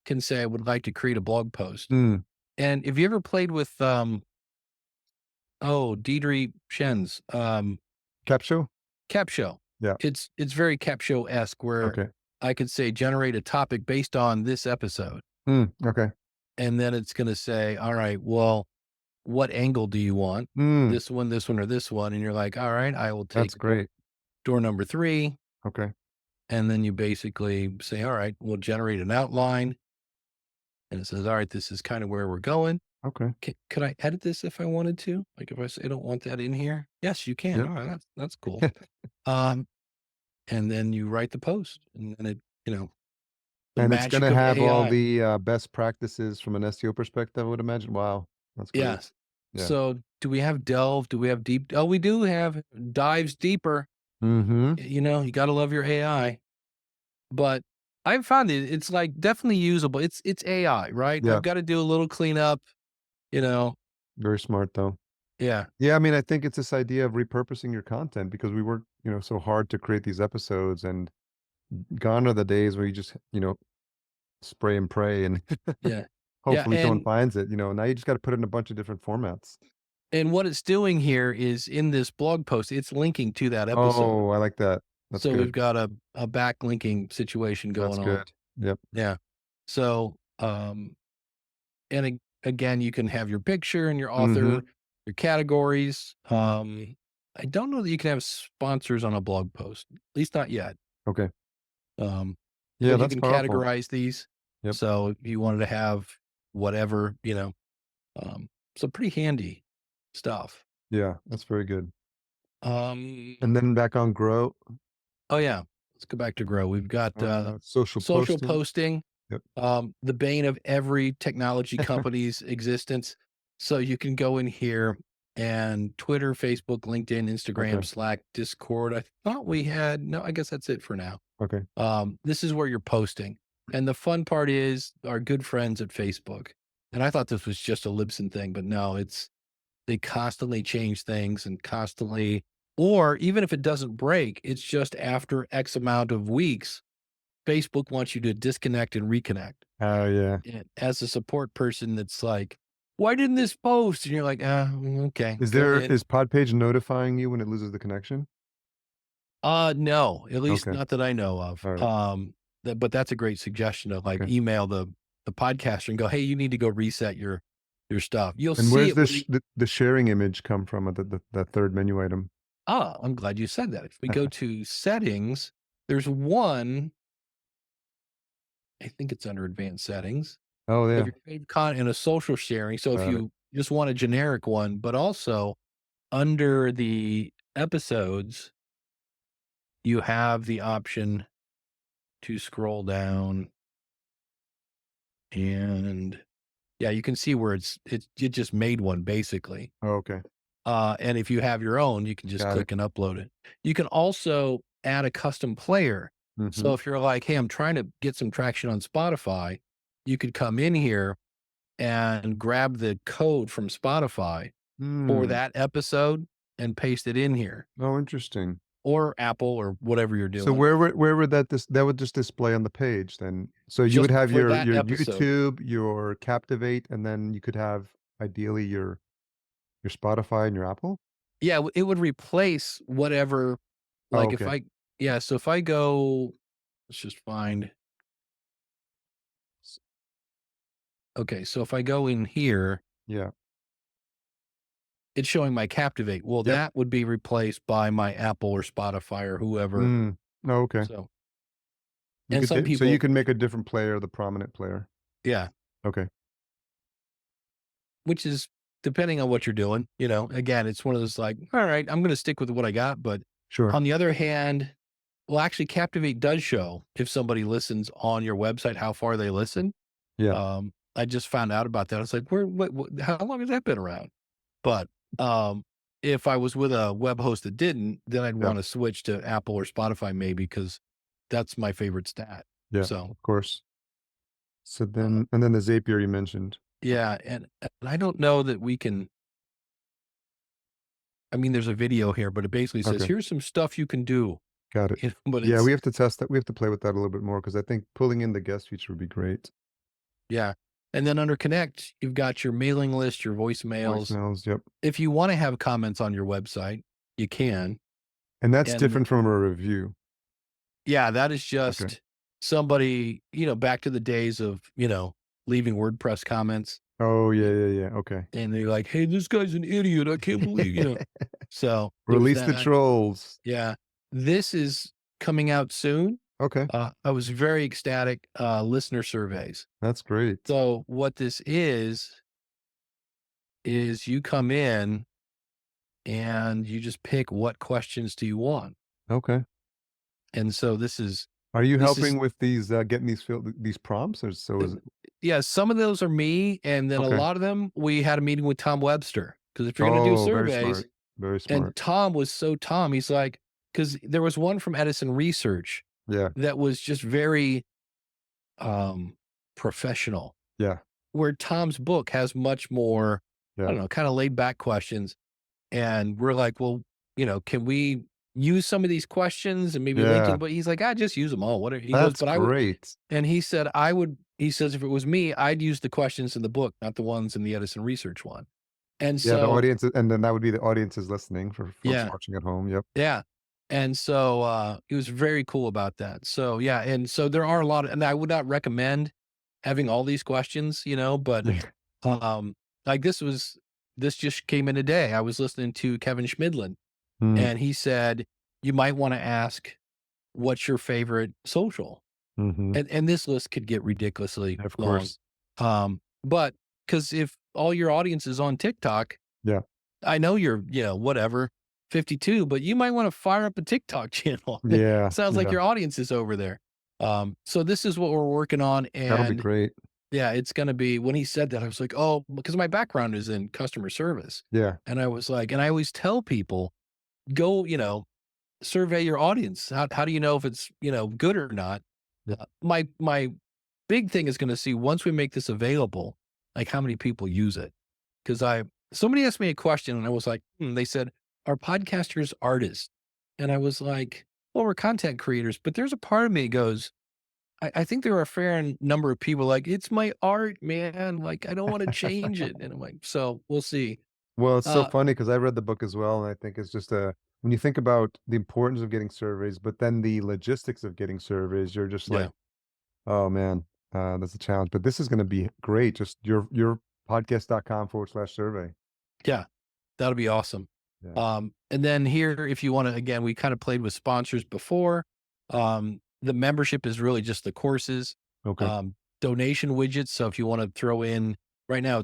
can say, I would like to create a blog post. Mm, And if you ever played with, Deidre Shen's, Capsule? Capsho. Yeah. It's very Capsho-esque where Okay. I could say generate a topic based on this episode, Okay. and then it's gonna say, "All right, well, what angle do you want? Mm, This one, or this one?" And you're like, "All right, I will that's take great. door number 3." Okay. And then you basically say, "All right, we'll generate an outline." And it says, "All right, this is kind of where we're going. Okay. Could I edit this if I wanted to? Like if I say I don't want that in here?" Yes, you can. Yep. All right, that's cool. Um, and then you write the post, and then the And it's magic gonna of have all AI. the, best practices from an SEO perspective, I would imagine. Wow, that's great. Yes. Yeah. So do we have delve? Do we have deep? Oh, we do have dives deeper. Mhm. You got to love your AI. But I've found it's like definitely usable. It's AI, right? I've Yeah, got to do a little cleanup, you know. very smart, though. Yeah. Yeah, I mean, I think it's this idea of repurposing your content because we work, so hard to create these episodes, and gone are the days where you just, spray and pray and Yeah. Yeah, hopefully someone finds it, now you just gotta put it in a bunch of different formats. and what it's doing here is in this blog post, it's linking to that episode. Oh, I like that. That's So we've good. got a backlinking situation That's going on. good. Yep. Yeah. So, and again, you can have your picture and your Mhm. author, your categories. I don't know that you can have sponsors on a blog post, at least not yet. Okay. Um, Yeah, but you that's can powerful. categorize these. Yep. So if you wanted to have whatever, um, so pretty handy stuff. Yeah, that's very good. Um, And then back on Grow, oh yeah, let's go back to grow. We've got social social posting. posting, Yep. the bane of every technology company's existence. So you can go in here and Twitter, Facebook, LinkedIn, Instagram, Okay. Slack, Discord. I thought we had, no, I guess that's it for now. Okay. This is where you're posting. And the fun part is our good friends at Facebook. And I thought this was just a Libsyn thing, but no, they constantly change things and constantly, or even if it doesn't break, it's just after X amount of weeks, Facebook wants you to disconnect and reconnect. Oh, yeah. And as a support person, that's like, why didn't this post? And you're like, okay, go in. Is PodPage notifying you when it loses the connection? No, at least Okay. not that I know of. Alright. But that's a great suggestion of like Okay. email the podcaster and go, hey, you need to go reset your stuff. You'll And see where's it when you, the sharing image come from, the 3rd menu item? I'm glad you said that. If we go to settings, there's one, I think it's under advanced settings. Oh, You have yeah. your favorite content and a social sharing. So if Got it. you just want a generic one, but also under the episodes, you have the option to scroll down and yeah, you can see where it just made one basically. Oh, okay. And if you have your own, you can just Got it. click and upload it. You can also add a custom player. So Mhm. if you're like, hey, I'm trying to get some traction on Spotify, you could come in here and grab the code from Spotify for Hmm. that episode and paste it in here, Oh, interesting. or Apple or whatever you're So doing. where would that would just display on the page then? So you would Just have for your that episode. YouTube, your Captivate, and then you could have ideally your Spotify and your Apple? Yeah, it would replace whatever, Oh, like if okay. I, yeah, so if I go, let's just find, okay, so if I go in here, Yeah. it's showing my Captivate. Well, Yep. that would be replaced by my Apple or Spotify or whoever. Mm. Oh, okay. So, You and could some so you people, can make a different player the prominent player. yeah, Okay. which is depending on what you're doing, again, it's one of those like, all right, I'm going to stick with what I got. But Sure. on the other hand, well, actually, Captivate does show if somebody listens on your website, how far they listen. Yeah. I just found out about that. I was like, how long has that been around? But if I was with a web host that didn't, then I'd Yeah. want to switch to Apple or Spotify maybe because that's my favorite stat. Yeah. So Of course. So uh, then the Zapier you mentioned. yeah, and I don't know that we can. I mean, there's a video here, but it basically says Okay. here's some stuff you can do. Got it. But Yeah, it's we have to test that. We have to play with that a little bit more because I think pulling in the guest feature would be great. yeah. And then under Connect, you've got your mailing list, your voicemails. Voicemails. Yep. If you want to have comments on your website, you can. And that's And different from a review. yeah, that is Okay. just somebody, back to the days of, leaving WordPress comments. Oh, y- yeah, yeah, yeah. Okay. And they're like, hey, this guy's an idiot. I can't believe. So there's Release the that. trolls. Yeah. This is coming out soon. Okay. I was very ecstatic. Listener surveys. That's great. So what this is you come in and you just pick what questions do you want. Okay. And so Are you this is helping with these, getting these prompts, or so uh, is it? yeah, some of those are me, and then a Okay. lot of them we had a meeting with Tom Webster, because if you're gonna do Oh, very surveys, smart. Very and smart. Tom was so Tom, he's like, because there was one from Edison Research Yeah. that was just very um professional, Yeah. where Tom's book has much more, I Yeah. don't know, kind of laid back questions. And we're like, well, can we use some of these questions and maybe link to the Yeah. book? He's like, I just use them all. What he goes, That's but I would, great. and he says, if it was me, I'd use the questions in the book, not the ones in the Edison Research one. And Yeah, the so, audience, and then that would be the audience is listening for folks yeah, watching at home. Yep. yeah. And so, he was very cool about that. So, yeah. And so there are a lot of, and I would not recommend having all these questions, but, Yeah. um, like this just came in today. I was listening to Kevin Schmidlin, Mm, and he said, you might want to ask, what's your favorite social? mhm. And this list could get ridiculously Of long. course. But because if all your audience is on TikTok, Yeah. I know you're, whatever, 52, but you might want to fire up a TikTok channel. Yeah. Sounds like Yeah. your audience is over there. So this is what we're working on. That'll be And great. yeah, it's going to be, when he said that, I was like, oh, because my background is in customer service. Yeah. And I was like, and I always tell people, go, survey your audience. How do you know if it's, good or not? Yeah. My big thing is gonna see, once we make this available, like, how many people use it. Because somebody asked me a question and I was like, they said, "Are podcasters artists?" And I was like, "Well, we're content creators," but there's a part of me that goes, I think there are a fair number of people like, "It's my art, man, like, I don't wanna change it." And I'm like, so we'll see. Well, it's so Uh, funny because I read the book as well, and I think it's just a when you think about the importance of getting surveys, but then the logistics of getting surveys, you're just like, yeah, "Oh, man, that's a challenge." But this is gonna be great. Just your podcast.com/survey. yeah. That'll be awesome. Yeah. And then here, if you want to, again, we kind of played with sponsors before. The membership is really just the courses, Okay. um, donation widgets. So if you want to throw in, right now,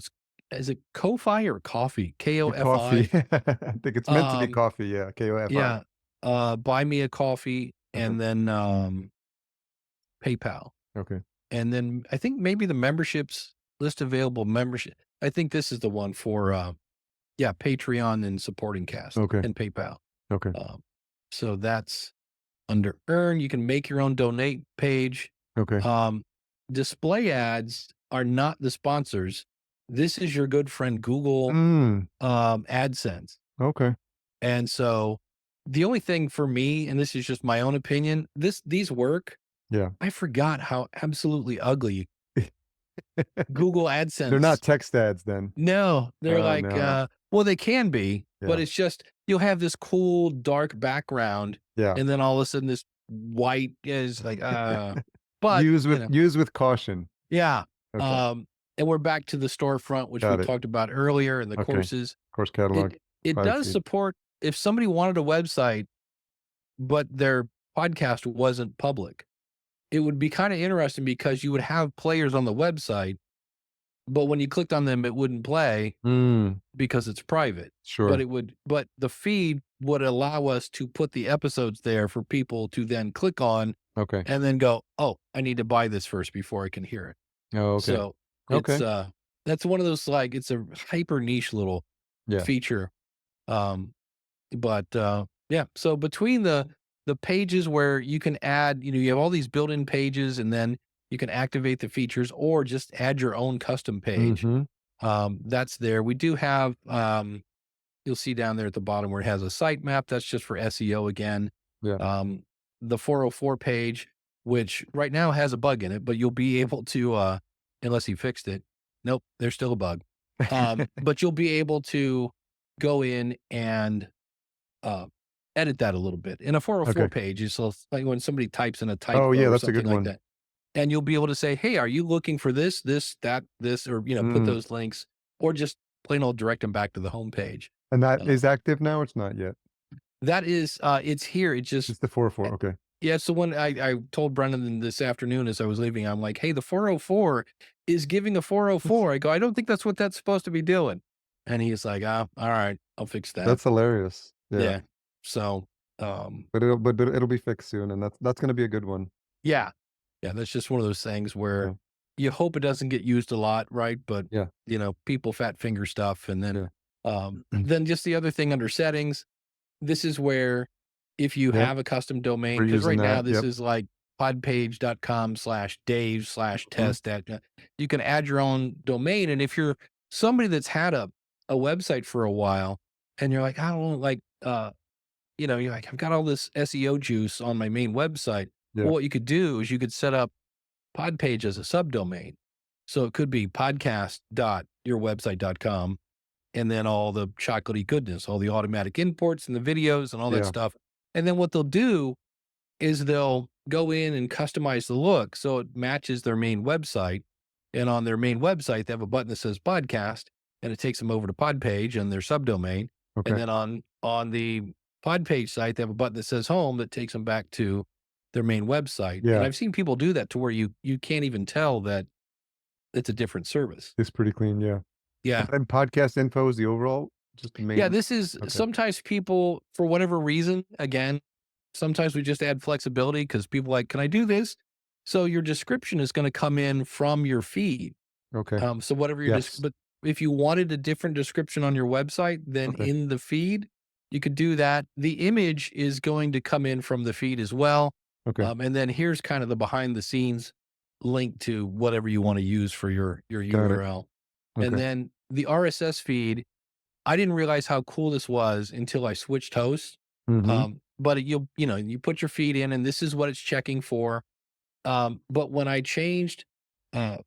is it Ko-Fi or Coffee? The coffee. Kofi. I think it's meant to be Um, coffee, yeah, KOFI. yeah. Buy me a coffee, Okay. and then PayPal. Okay. And then I think maybe the memberships, list available membership. I think this is the one for yeah, Patreon and supporting cast Okay. and PayPal. Okay. Um, so that's under earn. You can make your own donate page. Okay. Um, display ads are not the sponsors. This is your good friend Google Mm, AdSense. okay. And so the only thing for me, and this is just my own opinion, these work. Yeah. I forgot how absolutely ugly Google They're AdSense. not text ads then. No, they're Oh, like, no. well, they can be, but Yeah. it's just, you'll have this cool dark background, Yeah. and then all of a sudden this white is like, but Use with caution. yeah. Okay. Um, and we're back to the storefront, which we Got it. talked about earlier, and the Okay. courses. Course catalog, It does privacy. support, if somebody wanted a website, but their podcast wasn't public, it would be kind of interesting, because you would have players on the website, but when you clicked on them, it wouldn't play Mm, because it's private. But sure. but the feed would allow us to put the episodes there for people to then click on Okay. and then go, "Oh, I need to buy this first before I can hear it." Oh, okay. So it's Okay. that's one of those, like, it's a hyper niche little Yeah. feature. Um, but yeah, so between the pages where you can add, you have all these built-in pages, and then you can activate the features or just add your own custom page. Mhm. That's there. We do have, you'll see down there at the bottom where it has a sitemap. That's just for SEO again. Yeah. The 404 page, which right now has a bug in it, but you'll be able to, unless he fixed it. Nope, there's still a bug. But you'll be able to go in and, uh, edit that a little bit. In a 404 Okay. page, is like when somebody types in a Oh, typo yeah, or that's a something good like one. that. And you'll be able to say, "Hey, are you looking for this, this, that, this," or, put Mm. those links, or just plain old direct them back to the homepage. And that Uh, is active now? It's not yet. that is, it's here. It just, It's the 404. eh, Okay. yeah. So when I told Brendan this afternoon as I was leaving, I'm like, "Hey, the 404 is giving a 404." I go, "I don't think that's what that's supposed to be doing." And he's like, "Ah, all right, I'll fix that." That's hilarious. Yeah. Yeah. So, um, But it'll be fixed soon, and that's gonna be a good one. yeah, yeah, that's just one of those things where Yeah. you hope it doesn't get used a lot, right? But, Yeah. people fat finger stuff. And then, Yeah. then just the other thing under settings, this is where if you Yep. have a custom domain, We're because using right now that. this Yep. is like Mhm. podpage.com/dave/test at, you can add your own domain. And if you're somebody that's had a website for a while and you're like, I don't like, you're like, I've got all this SEO juice on my main website. Yeah. Well, what you could do is you could set up PodPage as a subdomain. So it could be podcast.yourwebsite.com, and then all the chocolatey goodness, all the automatic imports and the videos and all that Yeah. stuff. And then what they'll do is they'll go in and customize the look so it matches their main website. And on their main website, they have a button that says podcast, and it takes them over to PodPage and their subdomain. And Okay. then on the PodPage site, they have a button that says home that takes them back to their main website. And Yeah. I've seen people do that to where you can't even tell that it's a different service. It's pretty clean, yeah. And Yeah. then podcast info is the overall just the Yeah, main. this is Okay. sometimes people, for whatever reason, again, sometimes we just add flexibility because people like, can I do this? So your description is going to come in from your feed. Okay. So whatever Yes. but if you wanted a different description on your website than Okay. in the feed, you could do that. The image is going to come in from the feed as well. Okay. And then here's kind of the behind the scenes link to whatever you want to use for your Got it. URL. And Okay. then the RSS feed, I didn't realize how cool this was until I switched hosts. Mhm. But you put your feed in and this is what it's checking for. But when I changed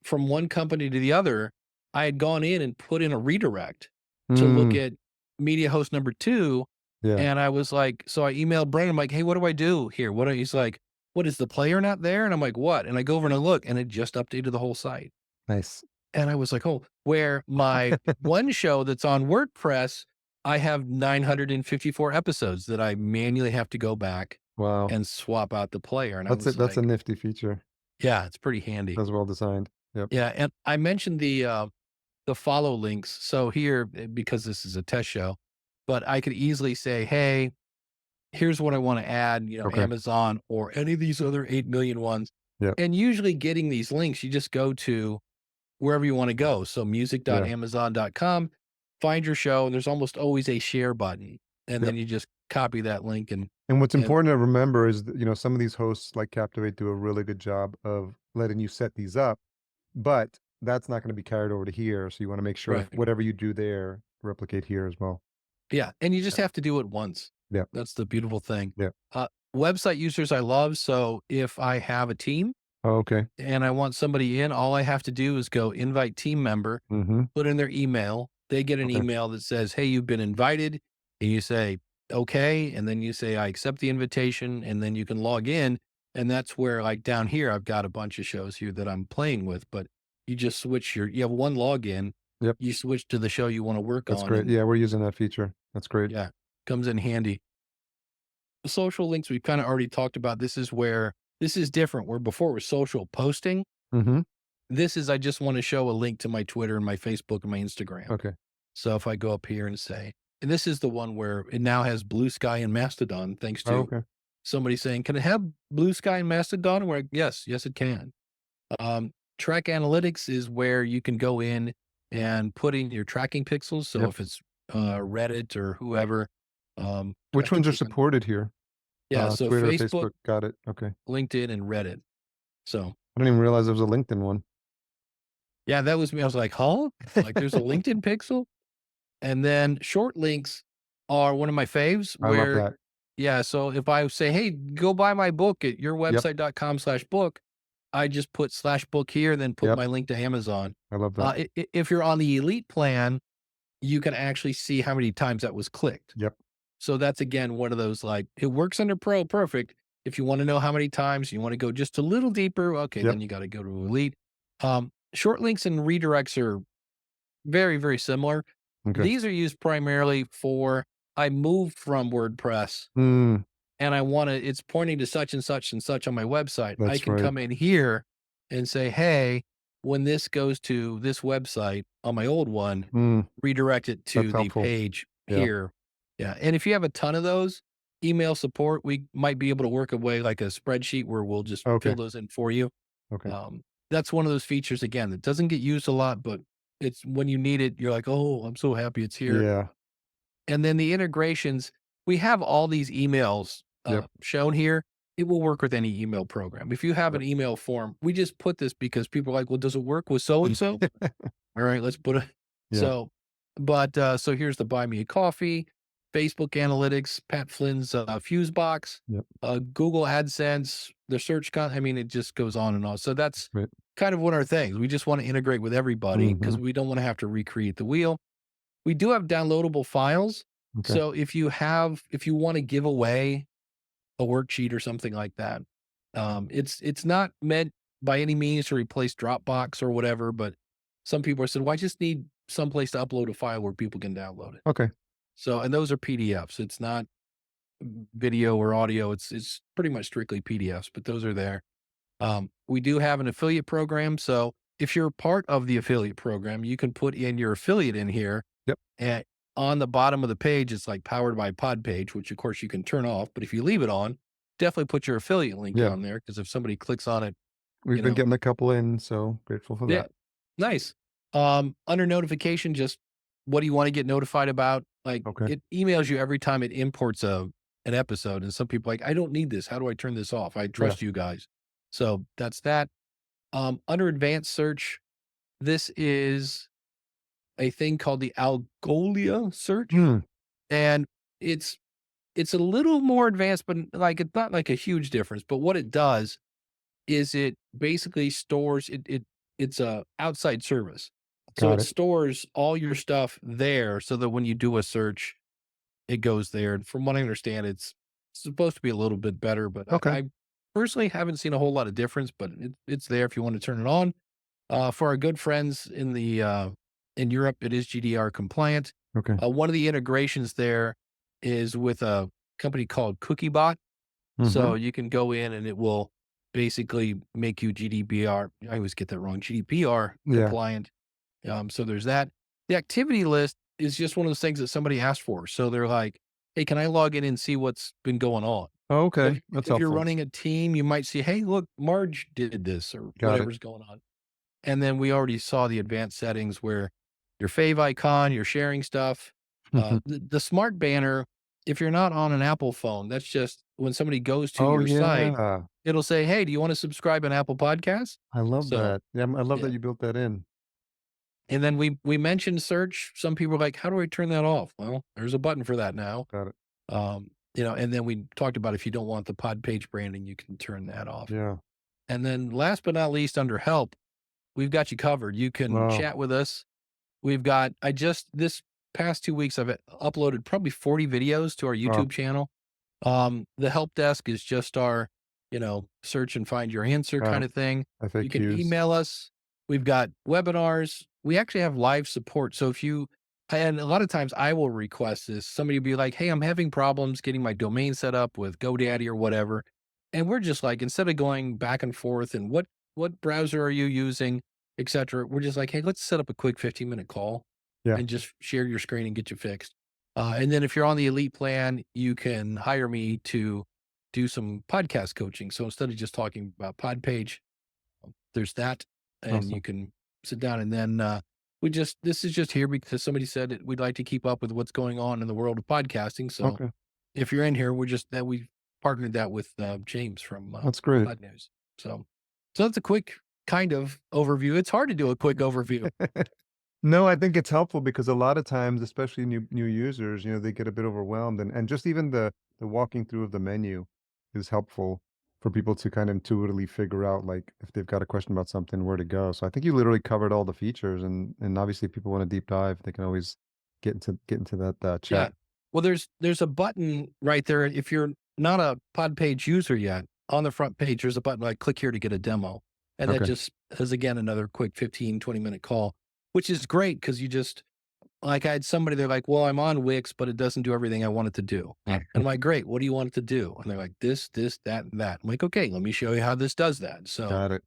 from one company to the other, I had gone in and put in a redirect to look Mm. at media host number 2. Yeah. And I was like, so I emailed Brandon, I'm like, hey, what do I do here? He's like, what, is the player not there? And I'm like, what? And I go over and I look and it just updated the whole site. Nice. And I was like, oh, where my one show that's on WordPress, I have 954 episodes that I manually have to go back Wow. and swap out the player. And I That's was it. That's a like, nifty feature. yeah, it's pretty handy. That's well designed. Yep. Yeah, and I mentioned the follow links. So here, because this is a test show, but I could easily say, hey, here's what I want to add, Okay. Amazon or any of these other 8 million ones. Yep. And usually getting these links, you just go to wherever you want to go. So Yeah. music.amazon.com, find your show, and there's almost always a share button. And then Yep. you just copy that link And what's and important to remember is that, some of these hosts like Captivate do a really good job of letting you set these up, but that's not gonna be carried over to here, so you wanna make sure right. whatever you do there, replicate here as well. Yeah. And you just Yep. have to do it once. Yep. That's the beautiful thing. Yep. Website users I love. So if I have a team Oh, okay. and I want somebody in, all I have to do is go invite team member, Mhm. put in their email. They get an Okay. email that says, hey, you've been invited. And you say, okay. And then you say, I accept the invitation. And then you can log in. And that's where, like down here, I've got a bunch of shows here that I'm playing with, but you just you have one login, Yep. you switch to the show you want to work That's on. great. And Yeah, we're using that feature. That's great. yeah, comes in handy. The social links, we've kind of already talked about. This is different. Where before it was social posting. Mhm. This is, I just want to show a link to my Twitter and my Facebook and my Instagram. Okay. So if I go up here and say, and this is the one where it now has Blue Sky and Mastodon, thanks Oh, to okay. somebody saying, can it have Blue Sky and Mastodon? And we're like, yes, it can. Track analytics is where you can go in and put in your tracking pixels. So Yep. if it's Reddit or whoever, I Which think ones are you can, supported here? yeah. So Twitter, Facebook, Facebook. Got it. Okay. LinkedIn, and Reddit. So I didn't even realize there was a LinkedIn one. yeah, that was me. I was like, huh? Like there's a LinkedIn pixel. And then short links are one of my faves I love where, that. yeah. So if I say, hey, go buy my book at Yep. yourwebsite.com/book, I just put /book here, then put Yep. my link to Amazon. I love that. If you're on the elite plan, you can actually see how many times that was clicked. Yep. So that's again one of those like it works under pro perfect. If you want to know how many times you want to go just a little deeper, okay, Yep. then you got to go to elite. Short links and redirects are very, very similar. Okay. These are used primarily for I moved from WordPress Mm, and I want to, it's pointing to such and such and such on my website. I that's can right. come in here and say, hey, when this goes to this website on my old one, Mm, redirect it that's to the helpful. page Yeah. here. Yeah. And if you have a ton of those, email support, we might be able to work away like a spreadsheet where we'll just fill Okay. those in for you. Okay. That's one of those features again that doesn't get used a lot, but it's when you need it, you're like, oh, I'm so happy it's here. Yeah. And then the integrations, we have all these emails Yep. shown here. It will work with any email program. If you have Yep. an email form, we just put this because people are like, well, does it work with so and so? All right, let's put it. Yeah. So, so here's the buy me a coffee, Facebook Analytics, Pat Flynn's Fuse box, Yep. Google AdSense, the search I mean, it just goes on and on. So that's Right. kind of one of our things. We just want to integrate with everybody Mhm. because we don't want to have to recreate the wheel. We do have downloadable files. Okay. So if you want to give away a worksheet or something like that, it's not meant by any means to replace Dropbox or whatever, but some people are saying, well, I just need someplace to upload a file where people can download it. Okay. So, and those are PDFs. It's not video or audio. It's pretty much strictly PDFs, but those are there. We do have an affiliate program. So if you're part of the affiliate program, you can put in your affiliate in here Yep. and on the bottom of the page, it's like powered by PodPage, which of course you can turn off. But if you leave it on, definitely put your affiliate link Yeah. on there because if somebody clicks on it, We've you been know, getting a couple in, so grateful for yeah, that. nice. Under notification, just what do you want to get notified about? Like Okay. it emails you every time it imports an episode. And some people are like, I don't need this. How do I turn this off? I Yeah. trust you guys. So that's that. Under advanced search, this is a thing called the Algolia search. Hmm. And it's it's a little more advanced, but like it's not like a huge difference. But what it does is it basically stores it's a outside service. So Got it it. stores all your stuff there so that when you do a search, it goes there. And from what I understand, it's supposed to be a little bit better, but Okay. I personally haven't seen a whole lot of difference, but it's there if you want to turn it on. For our good friends in Europe, it is GDR compliant. Okay. One of the integrations there is with a company called CookieBot. So Mhm. you can go in and it will basically make you GDPR. I always get that wrong. GDPR Yeah. compliant. So there's that. The activity list is just one of those things that somebody asked for. So they're like, "Hey, can I log in and see what's been going on?" So Okay. That's if you're helpful. running a team, you might see, "Hey, look, Marge did this or Got it. whatever's going on." And then we already saw the advanced settings where your fave icon, you're sharing stuff. The smart banner, if you're not on an Apple phone, that's just when somebody goes to Oh, your site, yeah. it'll say, "Hey, do you want to subscribe an Apple Podcast?" I love So, that. Yeah, I love yeah. that you built that in. And then we mentioned search. Some people are like, "How do I turn that off?" Well, there's a button for that now. Got it. And then we talked about if you don't want the pod page branding, you can turn that off. Yeah. And then last but not least, under help, we've got you covered. You can Wow. chat with us. We've got I just this past 2 weeks, I've uploaded probably 40 videos to our Wow. YouTube channel. The help desk is just our, search and find your answer Got kind it. of thing. You can FAQs. email us. We've got webinars. We actually have live support. So if you and a lot of times I will request this. Somebody will be like, "Hey, I'm having problems getting my domain set up with GoDaddy or whatever." And we're just like, instead of going back and forth and what browser are you using, et cetera, we're just like, "Hey, let's set up a quick 15-minute call Yeah. and just share your screen and get you fixed." And then if you're on the elite plan, you can hire me to do some podcast coaching. So instead of just talking about PodPage, there's that, and you Awesome. can sit down and then this is just here because somebody said that we'd like to keep up with what's going on in the world of podcasting. So Okay. if you're in here, we're just that we partnered that with James from That's great. Pod News. So that's a quick kind of overview. It's hard to do a quick overview. No, I think it's helpful because a lot of times, especially new users, they get a bit overwhelmed and just even the walking through of the menu is helpful for people to kind of intuitively figure out like if they've got a question about something, where to go. So I think you literally covered all the features and obviously if people want to deep dive, they can always get into that Yeah. chat. Well, there's a button right there. If you're not a PodPage user yet, on the front page, there's a button like click here to get a demo. And that Okay. just is again another quick 15, 20-minute call, which is great because you just like I had somebody, they're like, well, I'm on Wix, but it doesn't do everything I want it to do. And I'm like, great, what do you want it to do? And they're like, this, that, and that. I'm like, okay, let me show you how this does that. So Got it.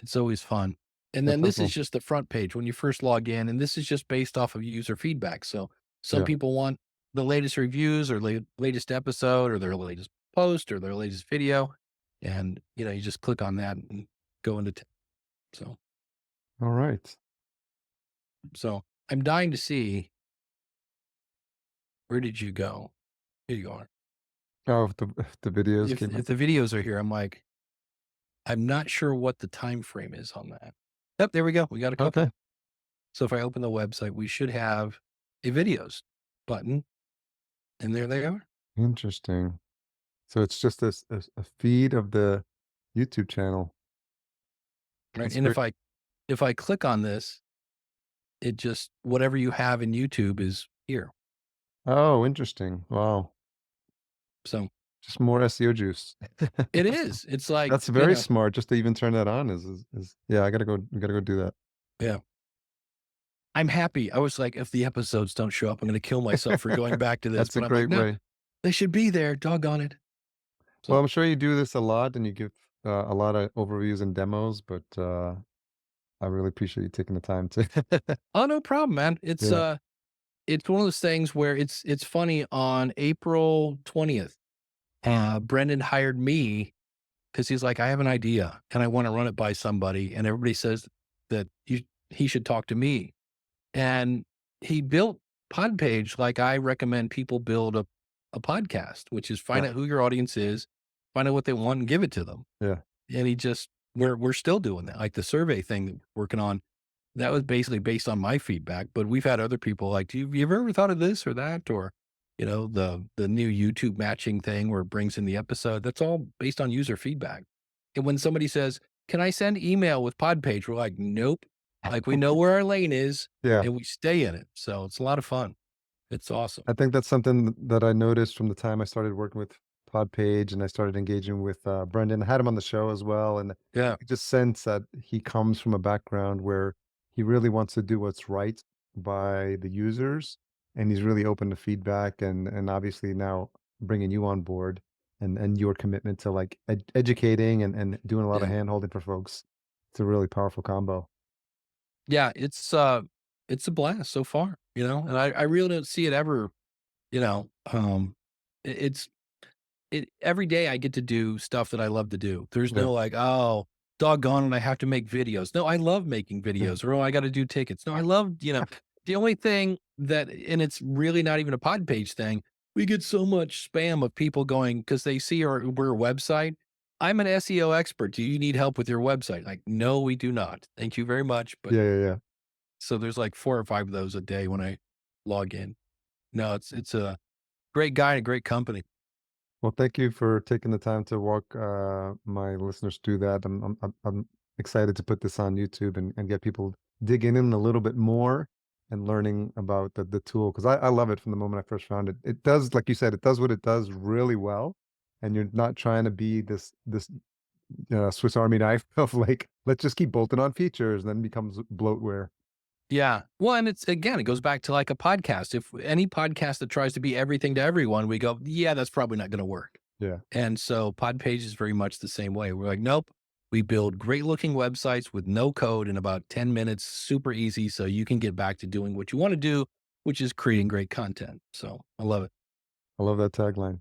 it's always fun. And That's then so this is cool. just the front page when you first log in, and this is just based off of user feedback. So some Yeah. people want the latest reviews or latest episode or their latest post or their latest video. And, you just click on that and go into, so, All right. so I'm dying to see, where did you go? Here you are. Oh, if the videos If, came if up. the videos are here, I'm like, I'm not sure what the time frame is on that. Yep. There we go. We got a couple. Okay. So if I open the website, we should have a videos button. And there they are, Interesting. So it's just this a feed of the YouTube channel. right? That's And great. if I click on this, it just whatever you have in YouTube is here. Oh, interesting. Wow. So Just more SEO juice. it is. It's like, That's very smart just to even turn that on is yeah, I gotta go do that. yeah. I'm happy. I was like, if the episodes don't show up, I'm gonna kill myself for going back to this. That's a But I'm like, great no, way. they should be there. Doggone it. Well, So I'm sure you do this a lot and you give a lot of overviews and demos, but I really appreciate you taking the time to oh no problem, man. Yeah. It's one of those things where it's funny on April 20th, Brendan hired me because he's like, I have an idea and I want to run it by somebody. And everybody says that he should talk to me. And he built PodPage like I recommend people build a podcast, which is Yeah. find out who your audience is, find out what they want and give it to them. Yeah. And he just we're still doing that. Like the survey thing that we're working on, that was basically based on my feedback. But we've had other people like, you ever thought of this or that? Or, the new YouTube matching thing where it brings in the episode. That's all based on user feedback. And when somebody says, can I send email with PodPage? We're like, nope. Like we know where our lane is Yeah. and we stay in it. So it's a lot of fun. It's awesome. I think that's something that I noticed from the time I started working with PodPage and I started engaging with Brendan. I had him on the show as well, and you Yeah. could just sense that he comes from a background where he really wants to do what's right by the users, and he's really open to feedback, and obviously now bringing you on board and your commitment to like educating and doing a lot of Yeah. hand holding for folks. It's a really powerful combo. Yeah. It's a blast so far, and I really don't see it ever, you know, um, it- it's, every day I get to do stuff that I love to do. There's Yeah. no like, oh, doggone it, I have to make videos. No, I love making Yeah. videos. Or oh, I got to do tickets. No, I love, the only thing that, and it's really not even a pod page thing. We get so much spam of people going because they see we're a website. I'm an SEO expert. Do you need help with your website? Like, no, we do not. Thank you very much. But Yeah, yeah, yeah. so there's like 4 or 5 of those a day when I log in. No, it's a great guy and a great company. Well, thank you for taking the time to walk my listeners through that. I'm excited to put this on YouTube and get people digging in a little bit more and learning about the tool because I love it from the moment I first found it. It does, like you said, it does what it does really well, and you're not trying to be this Swiss Army knife of like let's just keep bolting on features, and then becomes bloatware. Yeah. Well, and it goes back to like a podcast. If any podcast that tries to be everything to everyone, we go, yeah, that's probably not going to work. Yeah, And so PodPage is very much the same way. We're like, nope, we build great looking websites with no code in about 10 minutes, super easy. So you can get back to doing what you want to do, which is creating great content. So I love it. I love that tagline.